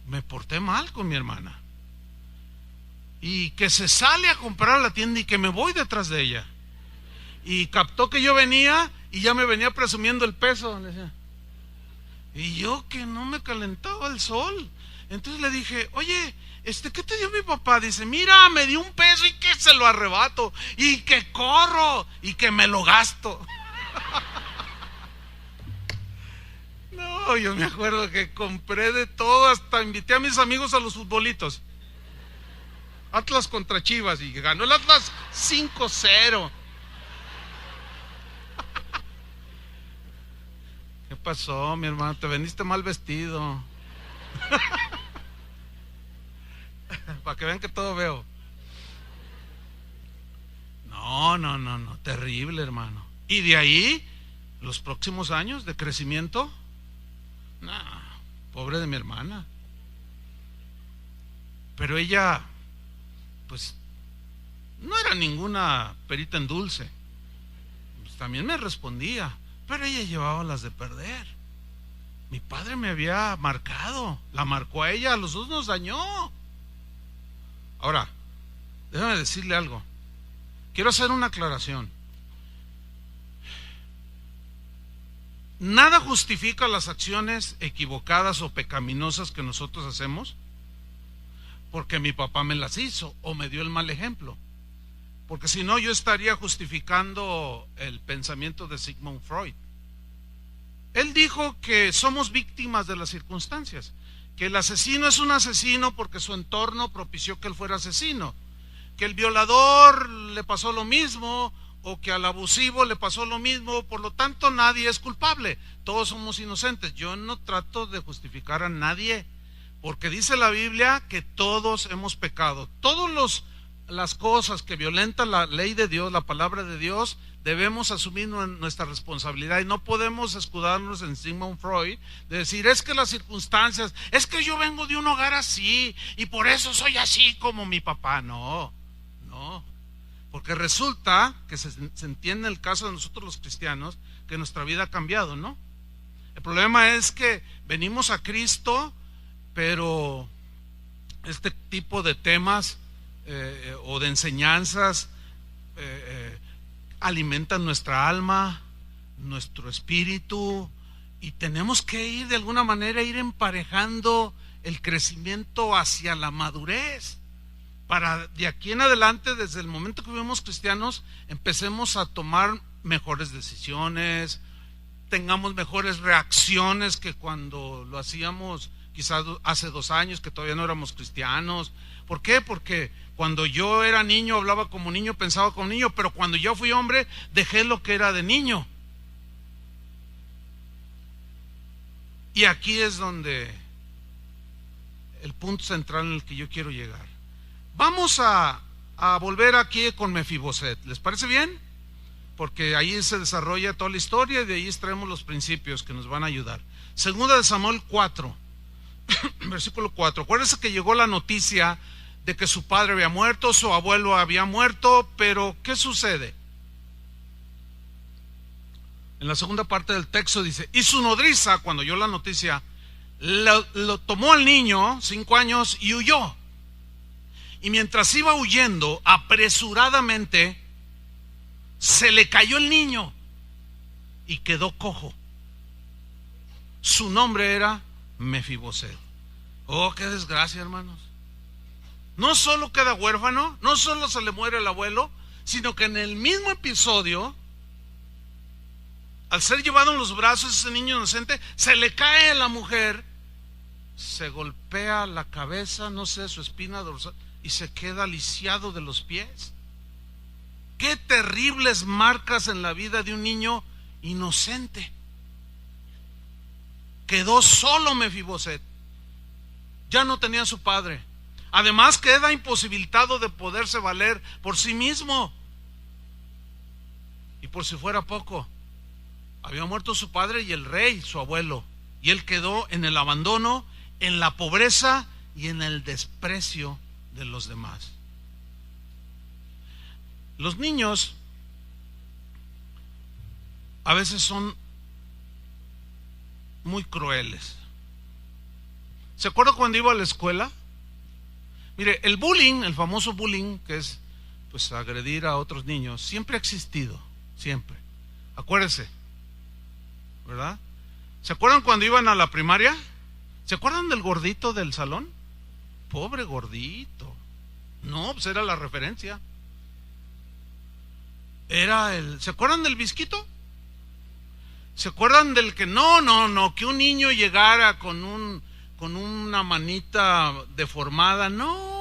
me porté mal con mi hermana. Y que se sale a comprar a la tienda y que me voy detrás de ella. Y captó que yo venía y ya me venía presumiendo el peso. Le decía. Y yo que no me calentaba el sol. Entonces le dije, oye, ¿qué te dio mi papá? Dice, mira, me dio un peso y que se lo arrebato, y que corro, y que me lo gasto. No, Oh, yo me acuerdo que compré de todo, hasta invité a mis amigos a los futbolitos. Atlas contra Chivas y ganó el Atlas 5-0. ¿Qué pasó, mi hermano? Te veniste mal vestido. Para que vean que todo veo. No, terrible, hermano. Y de ahí, los próximos años de crecimiento, no, pobre de mi hermana. Pero ella, pues, no era ninguna perita en dulce. Pues, también me respondía, pero ella llevaba las de perder. Mi padre me había marcado, la marcó a ella, a los dos nos dañó. Ahora, déjame decirle algo. Quiero hacer una aclaración. Nada justifica las acciones equivocadas o pecaminosas que nosotros hacemos porque mi papá me las hizo o me dio el mal ejemplo. Porque si no, yo estaría justificando el pensamiento de Sigmund Freud. Él dijo que somos víctimas de las circunstancias, que el asesino es un asesino porque su entorno propició que él fuera asesino, que el violador le pasó lo mismo o que al abusivo le pasó lo mismo, por lo tanto nadie es culpable, todos somos inocentes. Yo no trato de justificar a nadie, porque dice la Biblia que todos hemos pecado. Todas las cosas que violentan la ley de Dios, la palabra de Dios, debemos asumir nuestra responsabilidad y no podemos escudarnos en Sigmund Freud de decir, es que las circunstancias, es que yo vengo de un hogar así y por eso soy así como mi papá. No, porque resulta que se entiende el caso de nosotros los cristianos, que nuestra vida ha cambiado, ¿no? El problema es que venimos a Cristo, pero este tipo de temas o de enseñanzas alimentan nuestra alma, nuestro espíritu, y tenemos que ir de alguna manera emparejando el crecimiento hacia la madurez, para de aquí en adelante, desde el momento que vivimos cristianos, empecemos a tomar mejores decisiones, tengamos mejores reacciones que cuando lo hacíamos quizás hace 2 años, que todavía no éramos cristianos. ¿Por qué? Porque cuando yo era niño hablaba como niño, pensaba como niño, pero cuando yo fui hombre dejé lo que era de niño. Y aquí es donde el punto central en el que yo quiero llegar. Vamos a volver aquí con Mefiboset. ¿Les parece bien? Porque ahí se desarrolla toda la historia y de ahí extraemos los principios que nos van a ayudar. Segunda de Samuel 4, versículo 4. Acuérdense que llegó la noticia de que su padre había muerto, su abuelo había muerto, pero ¿qué sucede? En la segunda parte del texto dice, y su nodriza, cuando oyó la noticia, lo tomó al niño, 5 años, y huyó. Y mientras iba huyendo, apresuradamente, se le cayó el niño y quedó cojo. Su nombre era Mefiboset. Oh, qué desgracia, hermanos. No solo queda huérfano, no solo se le muere el abuelo, sino que en el mismo episodio, al ser llevado en los brazos ese niño inocente, se le cae a la mujer, se golpea la cabeza, no sé, su espina dorsal, y se queda lisiado de los pies. Qué terribles marcas en la vida de un niño inocente. Quedó solo Mefiboset, ya no tenía a su padre. Además queda imposibilitado de poderse valer por sí mismo. Y por si fuera poco, había muerto su padre y el rey, su abuelo, y él quedó en el abandono, en la pobreza y en el desprecio de los demás. Los niños a veces son muy crueles. ¿Se acuerda cuando iba a la escuela? Mire, el bullying, el famoso bullying, que es pues agredir a otros niños, siempre ha existido, siempre. Acuérdese, ¿verdad? ¿Se acuerdan cuando iban a la primaria? ¿Se acuerdan del gordito del salón? Pobre gordito. No, pues era la referencia. ¿Se acuerdan del Visquito? ¿Se acuerdan del que no, que un niño llegara con una manita deformada? No.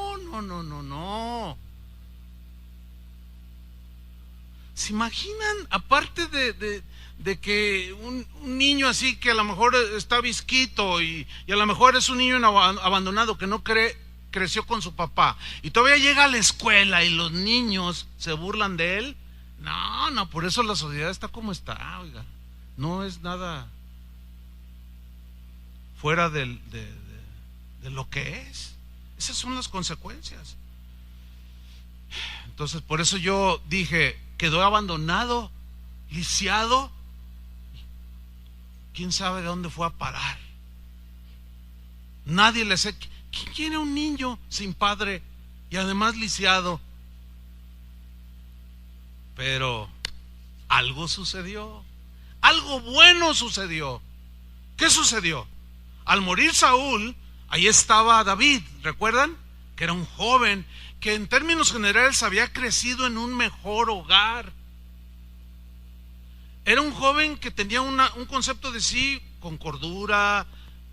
¿Se imaginan? Aparte de que un niño así que a lo mejor está visquito y a lo mejor es un niño abandonado que no creció con su papá y todavía llega a la escuela y los niños se burlan de él. No, por eso la sociedad está como está, oiga. No es nada fuera de lo que es. Esas son las consecuencias. Entonces, por eso yo dije, quedó abandonado, lisiado. ¿Quién sabe de dónde fue a parar? Nadie le sé. ¿Quién quiere un niño sin padre y además lisiado? Pero algo sucedió. Algo bueno sucedió. ¿Qué sucedió? Al morir Saúl, ahí estaba David, ¿recuerdan? Que era un joven que en términos generales había crecido en un mejor hogar. Era un joven que tenía un concepto de sí con cordura,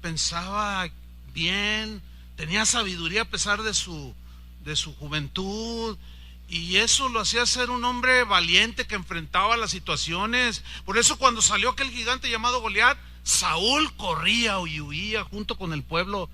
pensaba bien, tenía sabiduría a pesar de su juventud. Y eso lo hacía ser un hombre valiente que enfrentaba las situaciones. Por eso cuando salió aquel gigante llamado Goliat, Saúl corría y huía junto con el pueblo.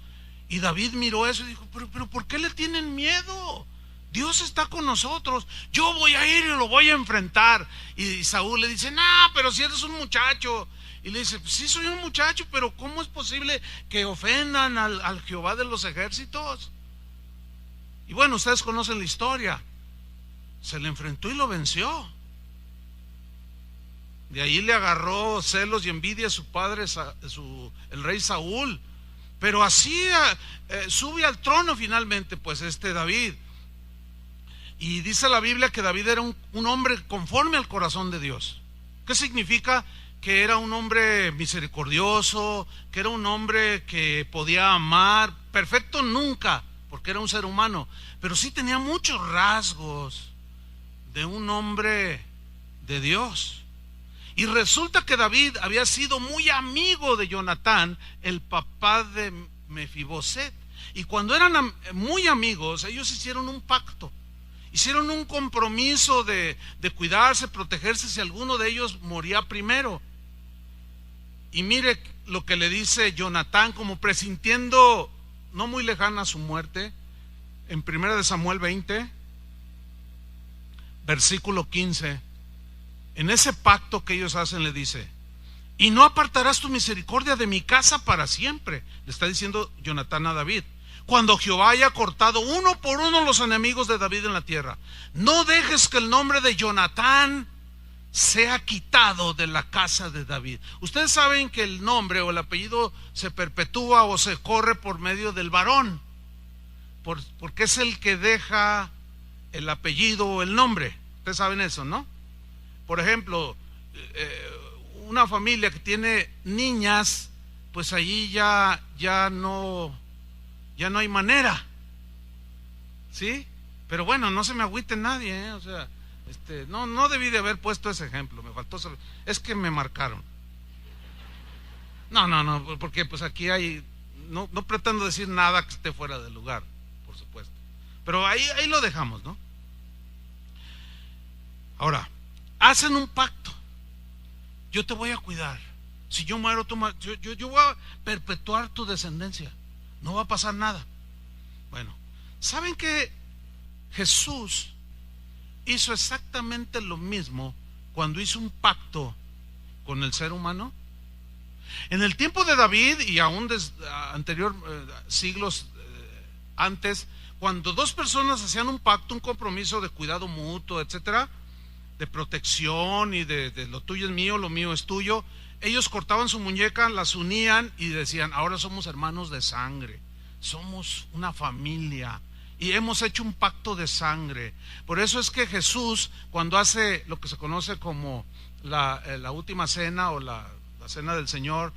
Y David miró eso y dijo, pero ¿por qué le tienen miedo? Dios está con nosotros. Yo voy a ir y lo voy a enfrentar. Y Saúl le dice, pero si eres un muchacho. Y le dice, pues sí soy un muchacho, pero ¿cómo es posible que ofendan al Jehová de los ejércitos? Y bueno, ustedes conocen la historia. Se le enfrentó y lo venció. De ahí le agarró celos y envidia a su padre, el rey Saúl. Pero así sube al trono finalmente, pues David. Y dice la Biblia que David era un hombre conforme al corazón de Dios. ¿Qué significa? Que era un hombre misericordioso, que era un hombre que podía amar. Perfecto nunca, porque era un ser humano, pero sí tenía muchos rasgos de un hombre de Dios. Y resulta que David había sido muy amigo de Jonatán, el papá de Mefiboset. Y cuando eran muy amigos, ellos hicieron un pacto, hicieron un compromiso de cuidarse, protegerse si alguno de ellos moría primero. Y mire lo que le dice Jonatán, como presintiendo no muy lejana su muerte, en 1 Samuel 20, versículo 15. En ese pacto que ellos hacen le dice, y no apartarás tu misericordia de mi casa para siempre, le está diciendo Jonatán a David, cuando Jehová haya cortado uno por uno los enemigos de David en la tierra. No dejes que el nombre de Jonatán sea quitado de la casa de David. Ustedes saben que el nombre o el apellido se perpetúa o se corre por medio del varón, porque es el que deja el apellido o el nombre. Ustedes saben eso, ¿no? Por ejemplo, una familia que tiene niñas, pues allí ya no hay manera, ¿sí? Pero bueno, no se me agüite nadie, o sea, no debí de haber puesto ese ejemplo, me faltó saber. Es que me marcaron. No, porque pues aquí no pretendo decir nada que esté fuera del lugar, por supuesto. Pero ahí lo dejamos, ¿no? Ahora, hacen un pacto. Yo te voy a cuidar. Si yo muero, yo voy a perpetuar tu descendencia. No va a pasar nada. Bueno, ¿saben que Jesús hizo exactamente lo mismo cuando hizo un pacto con el ser humano? En el tiempo de David y aún anterior siglos antes, cuando dos personas hacían un pacto, un compromiso de cuidado mutuo, etcétera, de protección y de lo tuyo es mío, lo mío es tuyo, ellos cortaban su muñeca, las unían y decían, ahora somos hermanos de sangre, somos una familia y hemos hecho un pacto de sangre. Por eso es que Jesús, cuando hace lo que se conoce como la última cena o la cena del Señor,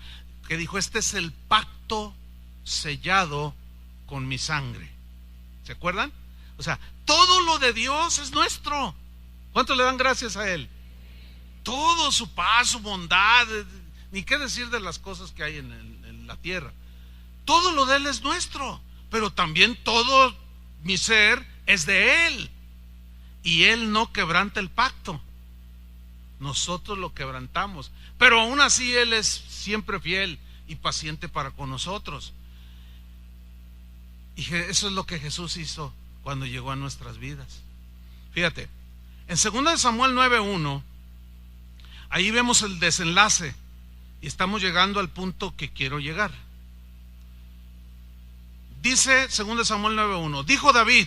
que dijo, este es el pacto sellado con mi sangre. ¿Se acuerdan? O sea, todo lo de Dios es nuestro. ¿Cuántos le dan gracias a Él? todo, su paz, su bondad, ni qué decir de las cosas que hay en la tierra. Todo lo de Él es nuestro, pero también todo mi ser es de Él. Y Él no quebranta el pacto, nosotros lo quebrantamos, pero aún así Él es siempre fiel y paciente para con nosotros. Y eso es lo que Jesús hizo cuando llegó a nuestras vidas. Fíjate, en 2 Samuel 9:1, ahí vemos el desenlace y estamos llegando al punto que quiero llegar. Dice 2 Samuel 9:1, dijo David,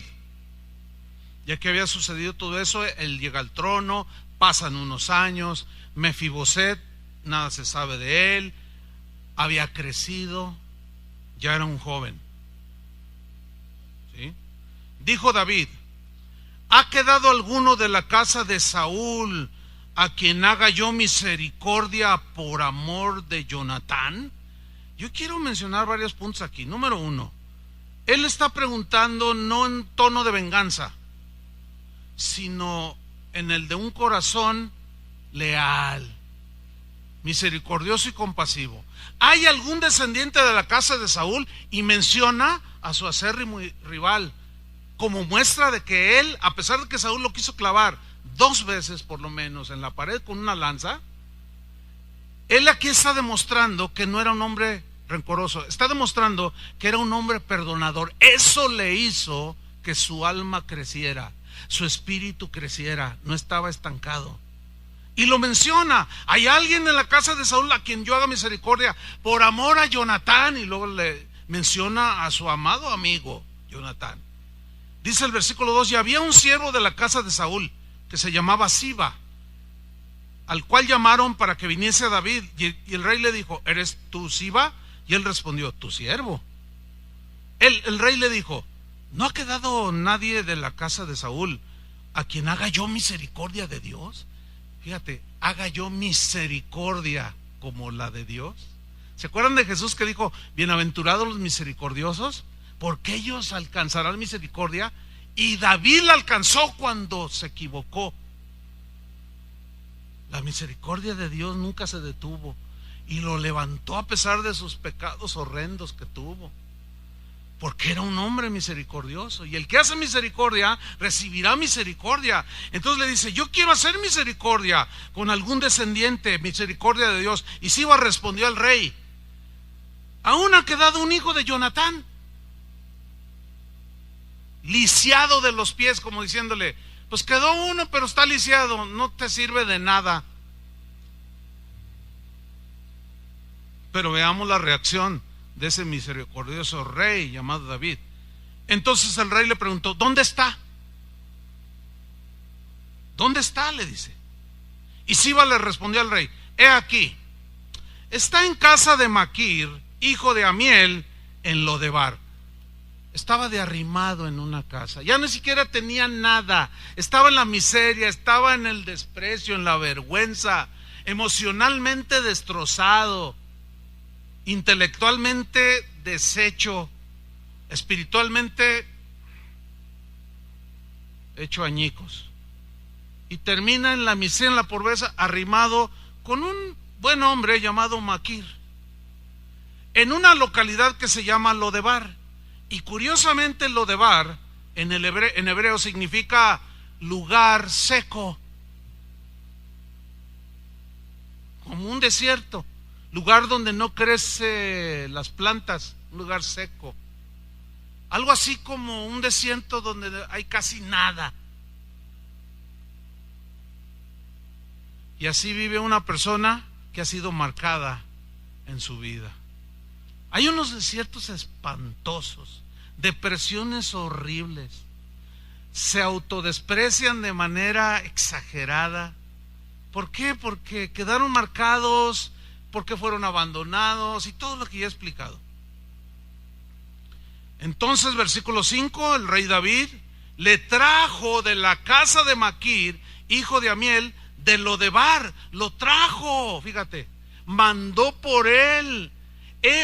ya que había sucedido todo eso, él llega al trono, pasan unos años, Mefiboset, nada se sabe de él, había crecido, ya era un joven. ¿Sí? Dijo David, ¿ha quedado alguno de la casa de Saúl a quien haga yo misericordia por amor de Jonatán? Yo quiero mencionar varios puntos aquí. Número 1, él está preguntando no en tono de venganza, sino en el de un corazón leal, misericordioso y compasivo. ¿Hay algún descendiente de la casa de Saúl? Y menciona a su acérrimo rival como muestra de que él, a pesar de que Saúl lo quiso clavar 2 veces por lo menos en la pared con una lanza, él aquí está demostrando que no era un hombre rencoroso, está demostrando que era un hombre perdonador. Eso le hizo que su alma creciera, su espíritu creciera, no estaba estancado. Y lo menciona, hay alguien en la casa de Saúl a quien yo haga misericordia por amor a Jonatán, y luego le menciona a su amado amigo Jonatán. Dice el versículo 2, y había un siervo de la casa de Saúl que se llamaba Siba, al cual llamaron para que viniese a David, y el rey le dijo, ¿eres tú Siba? Y él respondió, tu siervo. El rey le dijo, ¿no ha quedado nadie de la casa de Saúl a quien haga yo misericordia de Dios? Fíjate, haga yo misericordia como la de Dios. ¿Se acuerdan de Jesús que dijo, bienaventurados los misericordiosos, porque ellos alcanzarán misericordia? Y David la alcanzó cuando se equivocó. La misericordia de Dios nunca se detuvo y lo levantó a pesar de sus pecados horrendos que tuvo, porque era un hombre misericordioso, y el que hace misericordia recibirá misericordia. Entonces le dice, yo quiero hacer misericordia con algún descendiente, misericordia de Dios. Y Siba respondió al rey, aún ha quedado un hijo de Jonatán, lisiado de los pies, como diciéndole, pues quedó uno pero está lisiado, no te sirve de nada. Pero veamos la reacción de ese misericordioso rey llamado David. Entonces el rey le preguntó, ¿dónde está? ¿Dónde está?, le dice. Y Siba le respondió al rey, he aquí, está en casa de Maquir, hijo de Amiel, en Lodebar. Estaba de arrimado en una casa, ya ni siquiera tenía nada, estaba en la miseria, estaba en el desprecio, en la vergüenza, emocionalmente destrozado, intelectualmente deshecho, espiritualmente hecho añicos, y termina en la miseria, en la pobreza, arrimado con un buen hombre llamado Maquir, en una localidad que se llama Lodebar. Y curiosamente Lodebar en hebreo significa lugar seco, como un desierto, lugar donde no crecen las plantas, un lugar seco, algo así como un desierto donde hay casi nada. Y así vive una persona que ha sido marcada en su vida. Hay unos desiertos espantosos, depresiones horribles, se autodesprecian de manera exagerada. ¿Por qué? Porque quedaron marcados, porque fueron abandonados y todo lo que ya he explicado. Entonces, versículo 5, el rey David le trajo de la casa de Maquir, hijo de Amiel, de Lodebar, lo trajo, fíjate, mandó por él.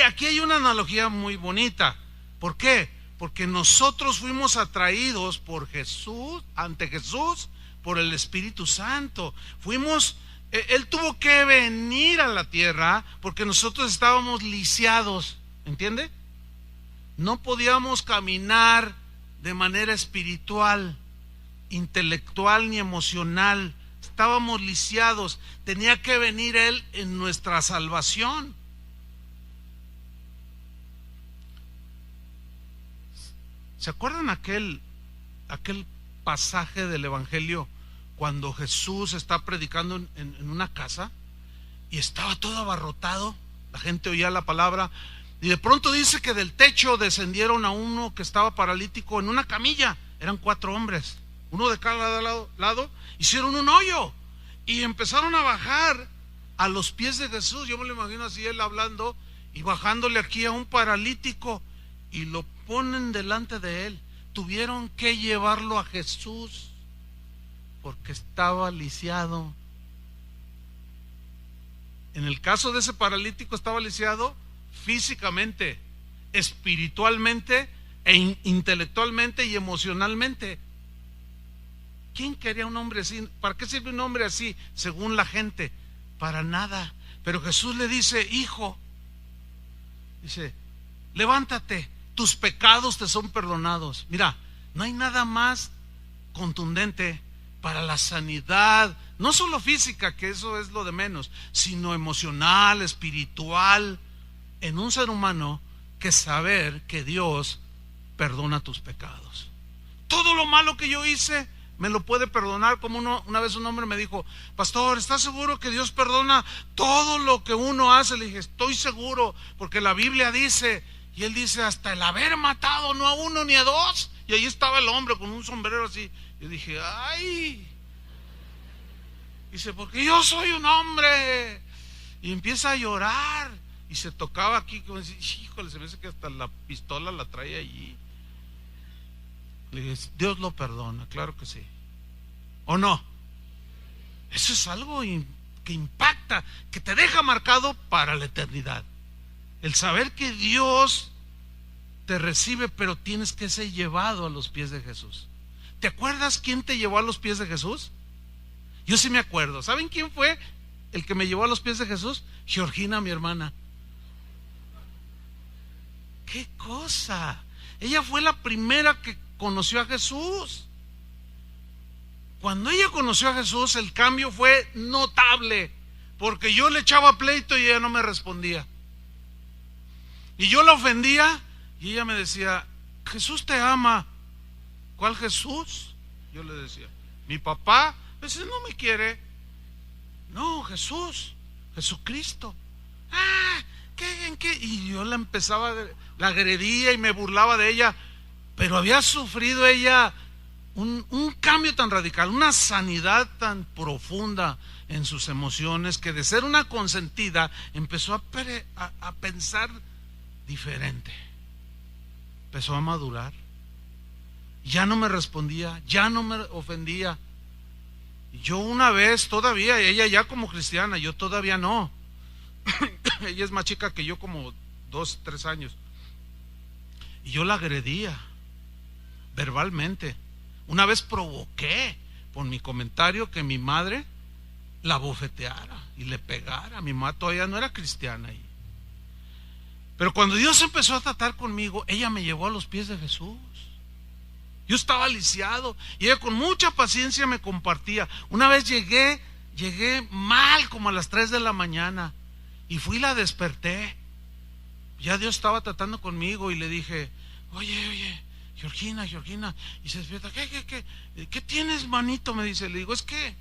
Aquí hay una analogía muy bonita. ¿Por qué? Porque nosotros fuimos atraídos por Jesús, ante Jesús, por el Espíritu Santo. Fuimos Él tuvo que venir a la tierra porque nosotros estábamos lisiados, ¿entiende? No podíamos caminar de manera espiritual, intelectual ni emocional. Estábamos lisiados. Tenía que venir Él en nuestra salvación. ¿Se acuerdan aquel pasaje del Evangelio cuando Jesús está predicando en una casa y estaba todo abarrotado? La gente oía la palabra y de pronto dice que del techo descendieron a uno que estaba paralítico en una camilla. Eran 4 hombres, uno de cada lado, hicieron un hoyo y empezaron a bajar a los pies de Jesús. Yo me lo imagino así, él hablando y bajándole aquí a un paralítico, y lo ponen delante de él. Tuvieron que llevarlo a Jesús porque estaba lisiado. En el caso de ese paralítico estaba lisiado físicamente, espiritualmente intelectualmente y emocionalmente. ¿Quién quería un hombre así? ¿Para qué sirve un hombre así según la gente? Para nada. Pero Jesús le dice: hijo, dice, levántate, tus pecados te son perdonados. Mira, no hay nada más contundente para la sanidad, no solo física, que eso es lo de menos, sino emocional, espiritual, en un ser humano, que saber que Dios perdona tus pecados. Todo lo malo que yo hice me lo puede perdonar. Como una vez un hombre me dijo: pastor, ¿estás seguro que Dios perdona todo lo que uno hace? Le dije: estoy seguro, porque la Biblia dice. Y él dice: hasta el haber matado, no a uno ni a dos. Y ahí estaba el hombre con un sombrero así. Yo dije: ay. Dice: porque yo soy un hombre. Y empieza a llorar. Y se tocaba aquí, como decir: híjole, se me hace que hasta la pistola la trae allí. Le dije: Dios lo perdona, claro que sí. ¿O no? Eso es algo que impacta, que te deja marcado para la eternidad. El saber que Dios te recibe, pero tienes que ser llevado a los pies de Jesús. ¿Te acuerdas quién te llevó a los pies de Jesús? Yo sí me acuerdo. ¿Saben quién fue el que me llevó a los pies de Jesús? Georgina, mi hermana. ¡Qué cosa! Ella fue la primera que conoció a Jesús. Cuando ella conoció a Jesús, el cambio fue notable, porque yo le echaba pleito y ella no me respondía. Y yo la ofendía y ella me decía: Jesús te ama. ¿Cuál Jesús? Yo le decía: mi papá. A veces no me quiere. No, Jesús, Jesucristo. Ah, ¿en qué? Y yo la agredía y me burlaba de ella. Pero había sufrido ella un cambio tan radical, una sanidad tan profunda en sus emociones, que de ser una consentida empezó a pensar diferente. Empezó a madurar. Ya no me respondía, ya no me ofendía. Yo una vez todavía, ella ya como cristiana, yo todavía no. Ella es más chica que yo, como 2, 3 años. Y yo la agredía verbalmente. Una vez provoqué por mi comentario que mi madre la bofeteara y le pegara. Mi mamá todavía no era cristiana ahí. Pero cuando Dios empezó a tratar conmigo, ella me llevó a los pies de Jesús. Yo estaba lisiado y ella con mucha paciencia me compartía. Una vez llegué mal, como a las 3 de la mañana, y fui y la desperté. Ya Dios estaba tratando conmigo y le dije: oye, Georgina, y se despierta. ¿Qué tienes, manito? Me dice. Le digo: es que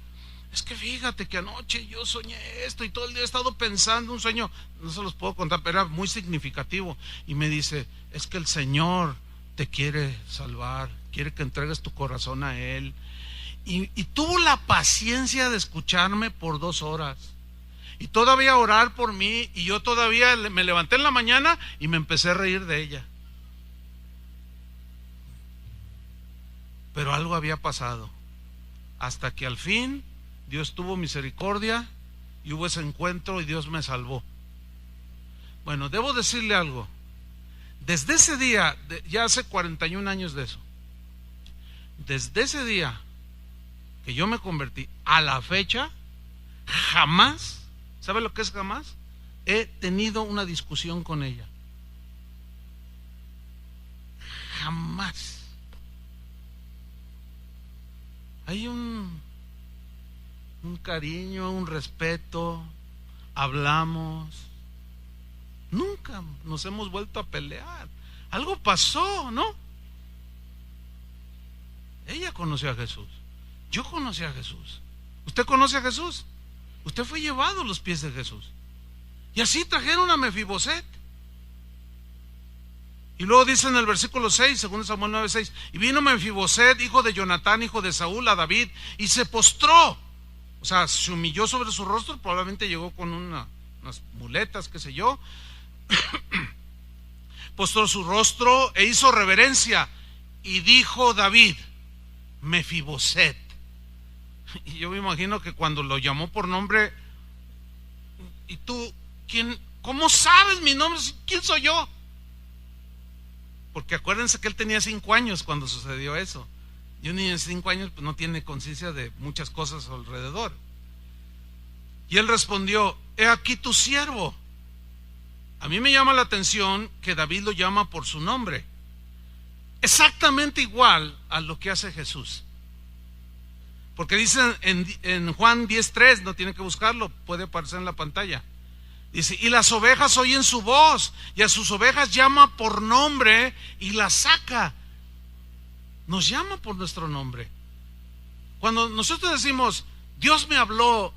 fíjate que anoche yo soñé esto y todo el día he estado pensando un sueño, no se los puedo contar, pero era muy significativo. Y me dice: es que el Señor te quiere salvar, quiere que entregues tu corazón a Él. Y tuvo la paciencia de escucharme por 2 horas y todavía orar por mí. Y yo todavía me levanté en la mañana y me empecé a reír de ella. Pero algo había pasado, hasta que al fin Dios tuvo misericordia y hubo ese encuentro y Dios me salvó. Bueno, debo decirle algo. Desde ese día, ya hace 41 años de eso, desde ese día que yo me convertí a la fecha, Jamás, ¿sabe lo que es jamás? He tenido una discusión con ella. Jamás. Hay un cariño, un respeto, hablamos. Nunca nos hemos vuelto a pelear. Algo pasó, ¿no? Ella conoció a Jesús, yo conocí a Jesús. ¿Usted conoce a Jesús? Usted fue llevado a los pies de Jesús. Y así trajeron a Mefiboset. Y luego dice en el versículo 6, segundo Samuel 9:6, y vino Mefiboset, hijo de Jonatán, hijo de Saúl, a David, y se postró. O sea, se humilló sobre su rostro, probablemente llegó con unas muletas, qué sé yo. Postró su rostro e hizo reverencia. Y dijo David, Mefiboset. Y yo me imagino que cuando lo llamó por nombre, ¿y tú quién? ¿Cómo sabes mi nombre? ¿Quién soy yo? Porque acuérdense que él tenía 5 años cuando sucedió eso. Y un niño de 5 años pues no tiene conciencia de muchas cosas alrededor. Y él respondió, he aquí tu siervo. A mí me llama la atención que David lo llama por su nombre. Exactamente igual a lo que hace Jesús. Porque dice en Juan 10:3, no tiene que buscarlo, puede aparecer en la pantalla. Dice, y las ovejas oyen su voz, y a sus ovejas llama por nombre y las saca. Nos llama por nuestro nombre. Cuando nosotros decimos, Dios me habló,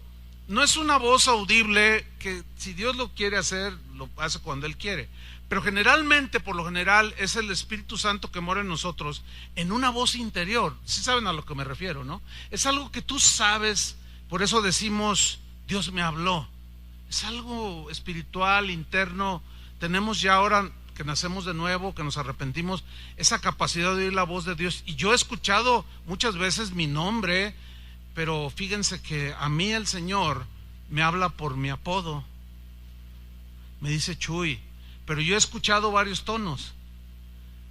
no es una voz audible que si Dios lo quiere hacer, lo hace cuando Él quiere. Pero generalmente, por lo general, es el Espíritu Santo que mora en nosotros en una voz interior. Sí saben a lo que me refiero, ¿no? Es algo que tú sabes, por eso decimos, Dios me habló. Es algo espiritual, interno. Tenemos ya ahora que nacemos de nuevo, que nos arrepentimos, esa capacidad de oír la voz de Dios. Y yo he escuchado muchas veces mi nombre, pero fíjense que a mí el Señor me habla por mi apodo. Me dice Chuy, pero yo he escuchado varios tonos.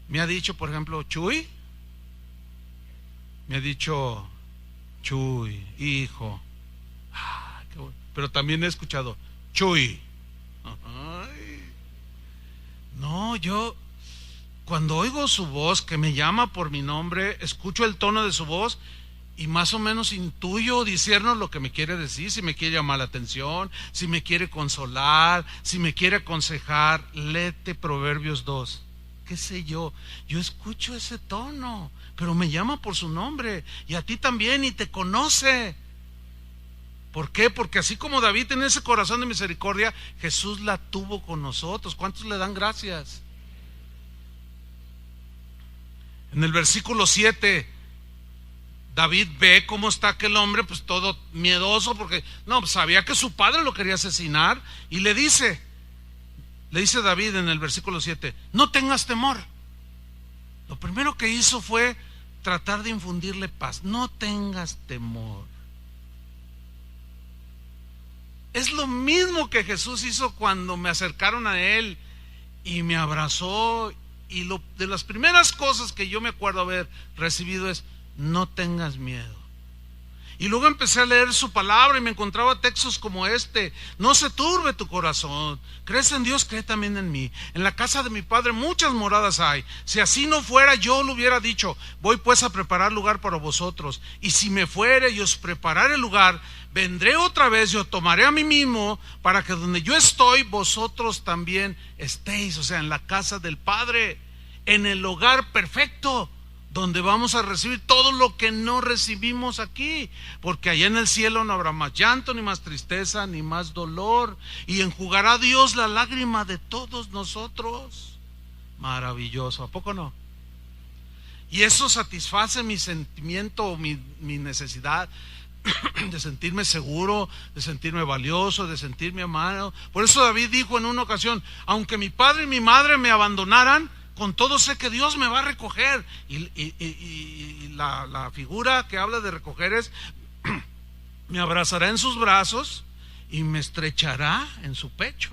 Me ha dicho, por ejemplo, Chuy. Me ha dicho Chuy, hijo. Qué bueno. Pero también he escuchado Chuy. Ay. No, yo cuando oigo su voz que me llama por mi nombre, escucho el tono de su voz y más o menos intuyo, discierno lo que me quiere decir, si me quiere llamar la atención, si me quiere consolar, si me quiere aconsejar. Léete Proverbios 2. ¿Qué sé yo? Yo escucho ese tono, pero me llama por su nombre y a ti también y te conoce. ¿Por qué? Porque así como David tiene ese corazón de misericordia, Jesús la tuvo con nosotros. ¿Cuántos le dan gracias? En el versículo 7, David ve cómo está aquel hombre, pues todo miedoso, porque no, sabía que su padre lo quería asesinar, y le dice David en el versículo 7, no tengas temor. Lo primero que hizo fue tratar de infundirle paz. No tengas temor. Es lo mismo que Jesús hizo cuando me acercaron a Él y me abrazó, y de las primeras cosas que yo me acuerdo haber recibido es, no tengas miedo. Y luego empecé a leer su palabra y me encontraba textos como este: no se turbe tu corazón, crees en Dios, cree también en mí. En la casa de mi Padre muchas moradas hay. Si así no fuera, yo lo hubiera dicho. Voy pues a preparar lugar para vosotros. Y si me fuere y os preparare el lugar, vendré otra vez y os tomaré a mí mismo, para que donde yo estoy, vosotros también estéis. O sea, en la casa del Padre, en el hogar perfecto, donde vamos a recibir todo lo que no recibimos aquí, porque allá en el cielo no habrá más llanto, ni más tristeza, ni más dolor, y enjugará Dios la lágrima de todos nosotros. Maravilloso, ¿a poco no? Y eso satisface mi sentimiento, mi necesidad de sentirme seguro, de sentirme valioso, de sentirme amado. Por eso David dijo en una ocasión: aunque mi padre y mi madre me abandonaran, con todo sé que Dios me va a recoger. Y la figura que habla de recoger es: me abrazará en sus brazos y me estrechará en su pecho.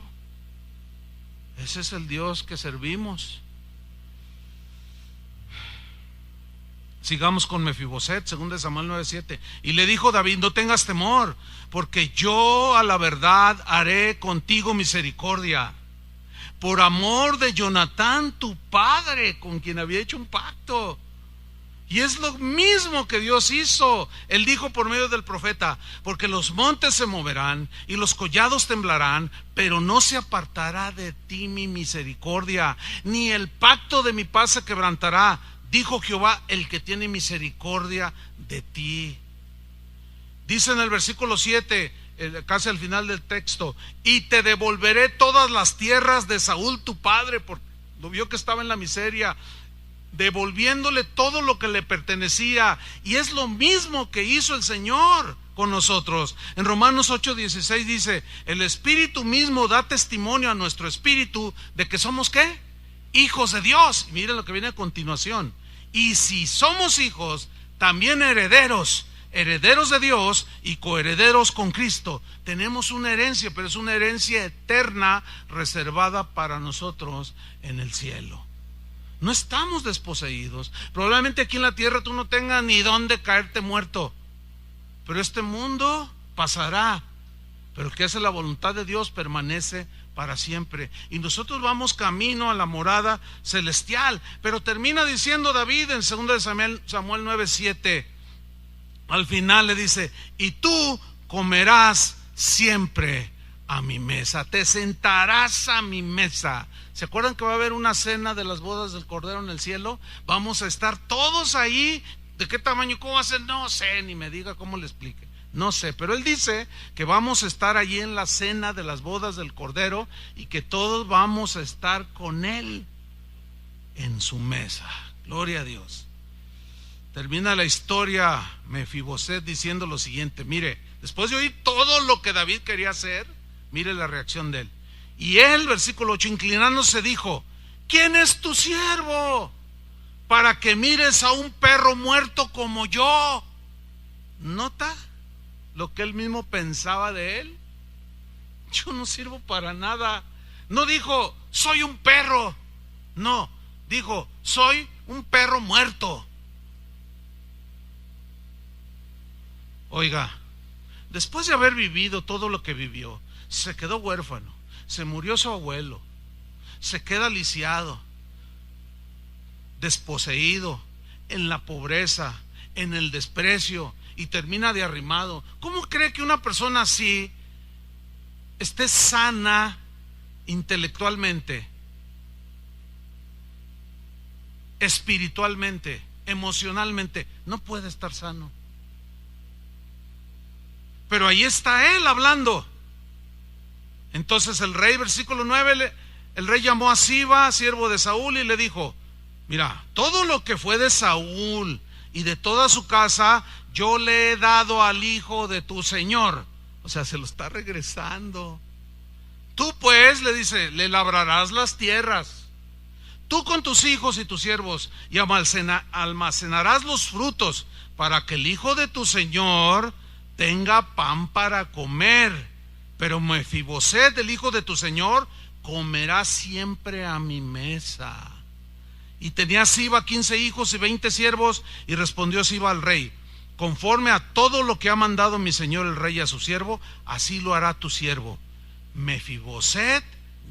Ese es el Dios que servimos. Sigamos con Mefiboset, 2 Samuel 9:7. Y le dijo David: no tengas temor, porque yo a la verdad haré contigo misericordia, por amor de Jonatán tu padre, con quien había hecho un pacto. Y es lo mismo que Dios hizo. Él dijo por medio del profeta: porque los montes se moverán y los collados temblarán, pero no se apartará de ti mi misericordia, ni el pacto de mi paz se quebrantará, dijo Jehová, el que tiene misericordia de ti. Dice en el versículo 7, casi al final del texto: y te devolveré todas las tierras de Saúl tu padre, porque lo vio que estaba en la miseria, devolviéndole todo lo que le pertenecía. Y es lo mismo que hizo el Señor con nosotros. En Romanos 8:16 dice: el Espíritu mismo da testimonio a nuestro espíritu de que somos ¿qué? Hijos de Dios. Y miren lo que viene a continuación: y si somos hijos, también herederos, herederos de Dios y coherederos con Cristo. Tenemos una herencia, pero es una herencia eterna reservada para nosotros en el cielo. No estamos desposeídos. Probablemente aquí en la tierra tú no tengas ni dónde caerte muerto, pero este mundo pasará, pero el que hace la voluntad de Dios permanece para siempre. Y nosotros vamos camino a la morada celestial. Pero termina diciendo David en 2 Samuel 9:7, al final le dice: y tú comerás siempre a mi mesa, te sentarás a mi mesa. ¿Se acuerdan que va a haber una cena de las bodas del Cordero en el cielo? Vamos a estar todos ahí. ¿De qué tamaño? ¿Cómo va a ser? No sé, ni me diga cómo le explique. No sé, pero él dice que vamos a estar allí en la cena de las bodas del Cordero y que todos vamos a estar con él en su mesa. Gloria a Dios. Termina la historia Mefiboset diciendo lo siguiente: mire, después de oír todo lo que David quería hacer, mire la reacción de él. Y él, versículo 8, inclinándose dijo: ¿quién es tu siervo para que mires a un perro muerto como yo? ¿Nota lo que él mismo pensaba de él? Yo no sirvo para nada. No dijo: soy un perro. No, dijo: soy un perro muerto. Oiga, después de haber vivido todo lo que vivió, se quedó huérfano, se murió su abuelo, se queda lisiado, desposeído, en la pobreza, en el desprecio, y termina de arrimado. ¿Cómo cree que una persona así esté sana intelectualmente, espiritualmente, emocionalmente? No puede estar sano. Pero ahí está él hablando. Entonces el rey, versículo 9, el rey llamó a Siba, siervo de Saúl, y le dijo: mira, todo lo que fue de Saúl y de toda su casa, yo le he dado al hijo de tu señor. O sea, se lo está regresando. Tú pues, le dice, le labrarás las tierras, tú con tus hijos y tus siervos, y almacenarás los frutos, para que el hijo de tu señor tenga pan para comer. Pero Mefiboset, el hijo de tu señor, comerá siempre a mi mesa. Y tenía Siba 15 hijos y 20 siervos. Y respondió Siba al rey: conforme a todo lo que ha mandado mi señor el rey a su siervo, así lo hará tu siervo. Mefiboset,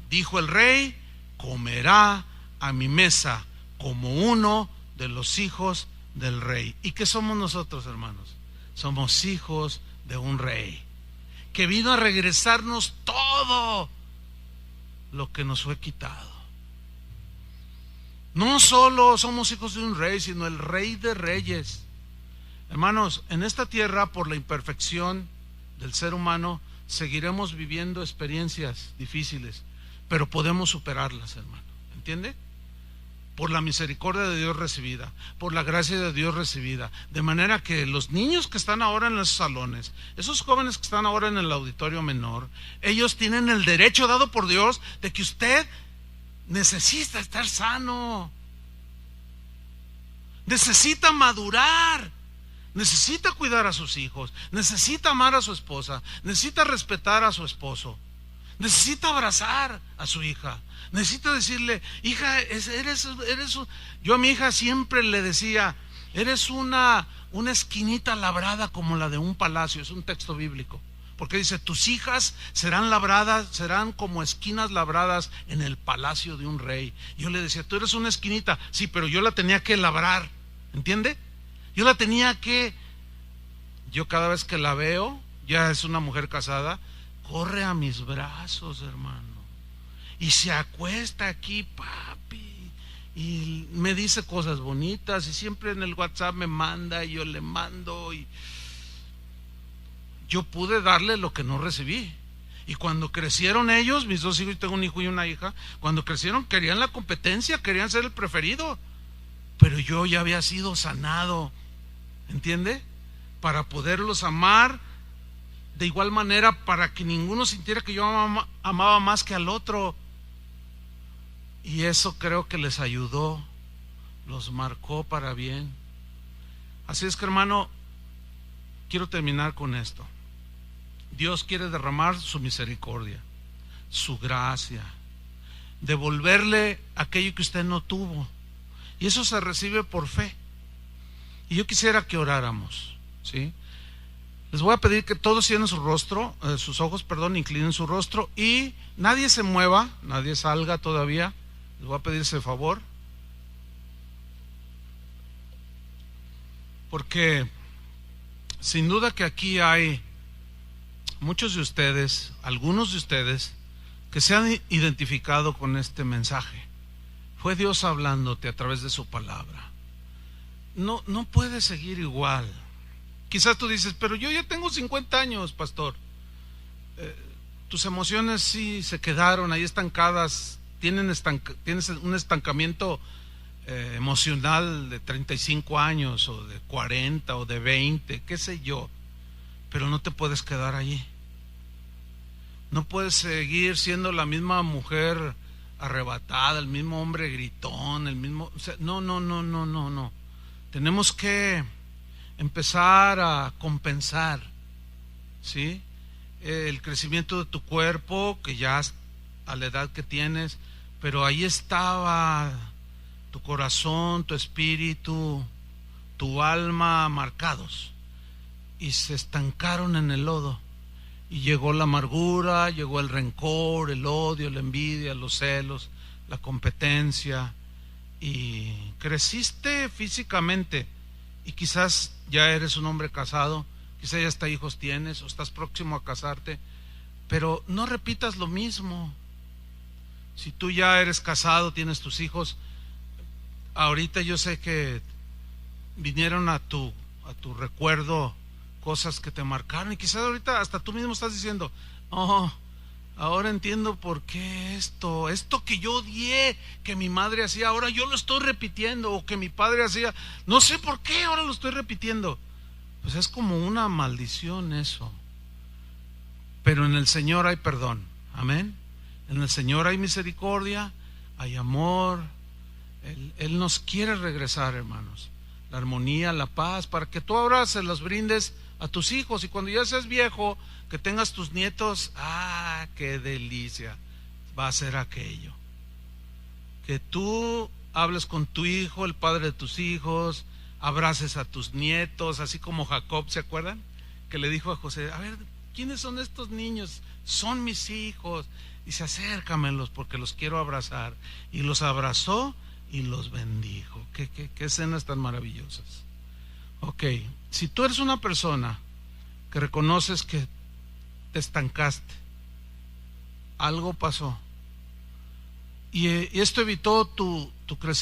dijo el rey, comerá a mi mesa como uno de los hijos del rey. ¿Y qué somos nosotros, hermanos? Somos hijos de un rey que vino a regresarnos todo lo que nos fue quitado. No solo somos hijos de un rey, sino el Rey de Reyes. Hermanos, en esta tierra, por la imperfección del ser humano, seguiremos viviendo experiencias difíciles, pero podemos superarlas, hermano. ¿Entiende? Por la misericordia de Dios recibida, por la gracia de Dios recibida. De manera que los niños que están ahora en los salones, esos jóvenes que están ahora en el auditorio menor, ellos tienen el derecho dado por Dios de que usted necesita estar sano, necesita madurar, necesita cuidar a sus hijos, necesita amar a su esposa, necesita respetar a su esposo, necesita abrazar a su hija, necesita decirle: hija, eres. Yo a mi hija siempre le decía: Eres una esquinita labrada como la de un palacio. Es un texto bíblico. Porque dice, tus hijas serán labradas, serán como esquinas labradas en el palacio de un rey. Yo le decía, tú eres una esquinita. Sí, pero yo la tenía que labrar. ¿Entiende? Yo cada vez que la veo, ya es una mujer casada, corre a mis brazos, hermano. Y se acuesta aquí, papi. Y me dice cosas bonitas. Y siempre en el WhatsApp me manda y yo le mando. Y yo pude darle lo que no recibí. Y cuando crecieron ellos, mis dos hijos, yo tengo un hijo y una hija, cuando crecieron querían la competencia, querían ser el preferido. Pero yo ya había sido sanado, ¿entiende? Para poderlos amar de igual manera, para que ninguno sintiera que yo amaba más que al otro. Y eso creo que les ayudó, los marcó para bien. Así es que, hermano, quiero terminar con esto. Dios quiere derramar su misericordia, su gracia, devolverle aquello que usted no tuvo. Y eso se recibe por fe. Y yo quisiera que oráramos, ¿sí? Les voy a pedir que todos cierren su rostro, sus ojos, inclinen su rostro y nadie se mueva, nadie salga todavía. Les voy a pedir ese favor. Porque sin duda que aquí hay muchos de ustedes, algunos de ustedes, que se han identificado con este mensaje. Fue Dios hablándote a través de su palabra. No puedes seguir igual. Quizás tú dices, pero yo ya tengo 50 años, pastor. Tus emociones sí se quedaron ahí estancadas. Tienes un estancamiento emocional de 35 años, o de 40, o de 20, qué sé yo. Pero no te puedes quedar allí. No puedes seguir siendo la misma mujer arrebatada, el mismo hombre gritón, no. Tenemos que empezar a compensar, ¿sí? El crecimiento de tu cuerpo, que ya a la edad que tienes, pero ahí estaba tu corazón, tu espíritu, tu alma marcados, y se estancaron en el lodo. Y llegó la amargura, llegó el rencor, el odio, la envidia, los celos, la competencia, y creciste físicamente. Y quizás ya eres un hombre casado, quizás ya hasta hijos tienes, o estás próximo a casarte, pero no repitas lo mismo. Si tú ya eres casado, tienes tus hijos, ahorita yo sé que vinieron a tu recuerdo cosas que te marcaron, y quizás ahorita hasta tú mismo estás diciendo, oh, ahora entiendo por qué esto que yo odié, que mi madre hacía, ahora yo lo estoy repitiendo, o que mi padre hacía, no sé por qué ahora lo estoy repitiendo. Pues es como una maldición eso. Pero en el Señor hay perdón, amén. En el Señor hay misericordia, hay amor. Él nos quiere regresar, hermanos, la armonía, la paz, para que tú ahora se los brindes a tus hijos, y cuando ya seas viejo, que tengas tus nietos, qué delicia va a ser aquello. Que tú hables con tu hijo, el padre de tus hijos, abraces a tus nietos, así como Jacob, ¿se acuerdan? Que le dijo a José, a ver, ¿quiénes son estos niños? Son mis hijos. Dice, acércamelos porque los quiero abrazar. Y los abrazó y los bendijo. Qué escenas tan maravillosas. Ok, si tú eres una persona que reconoces que te estancaste, algo pasó, y esto evitó tu crecimiento,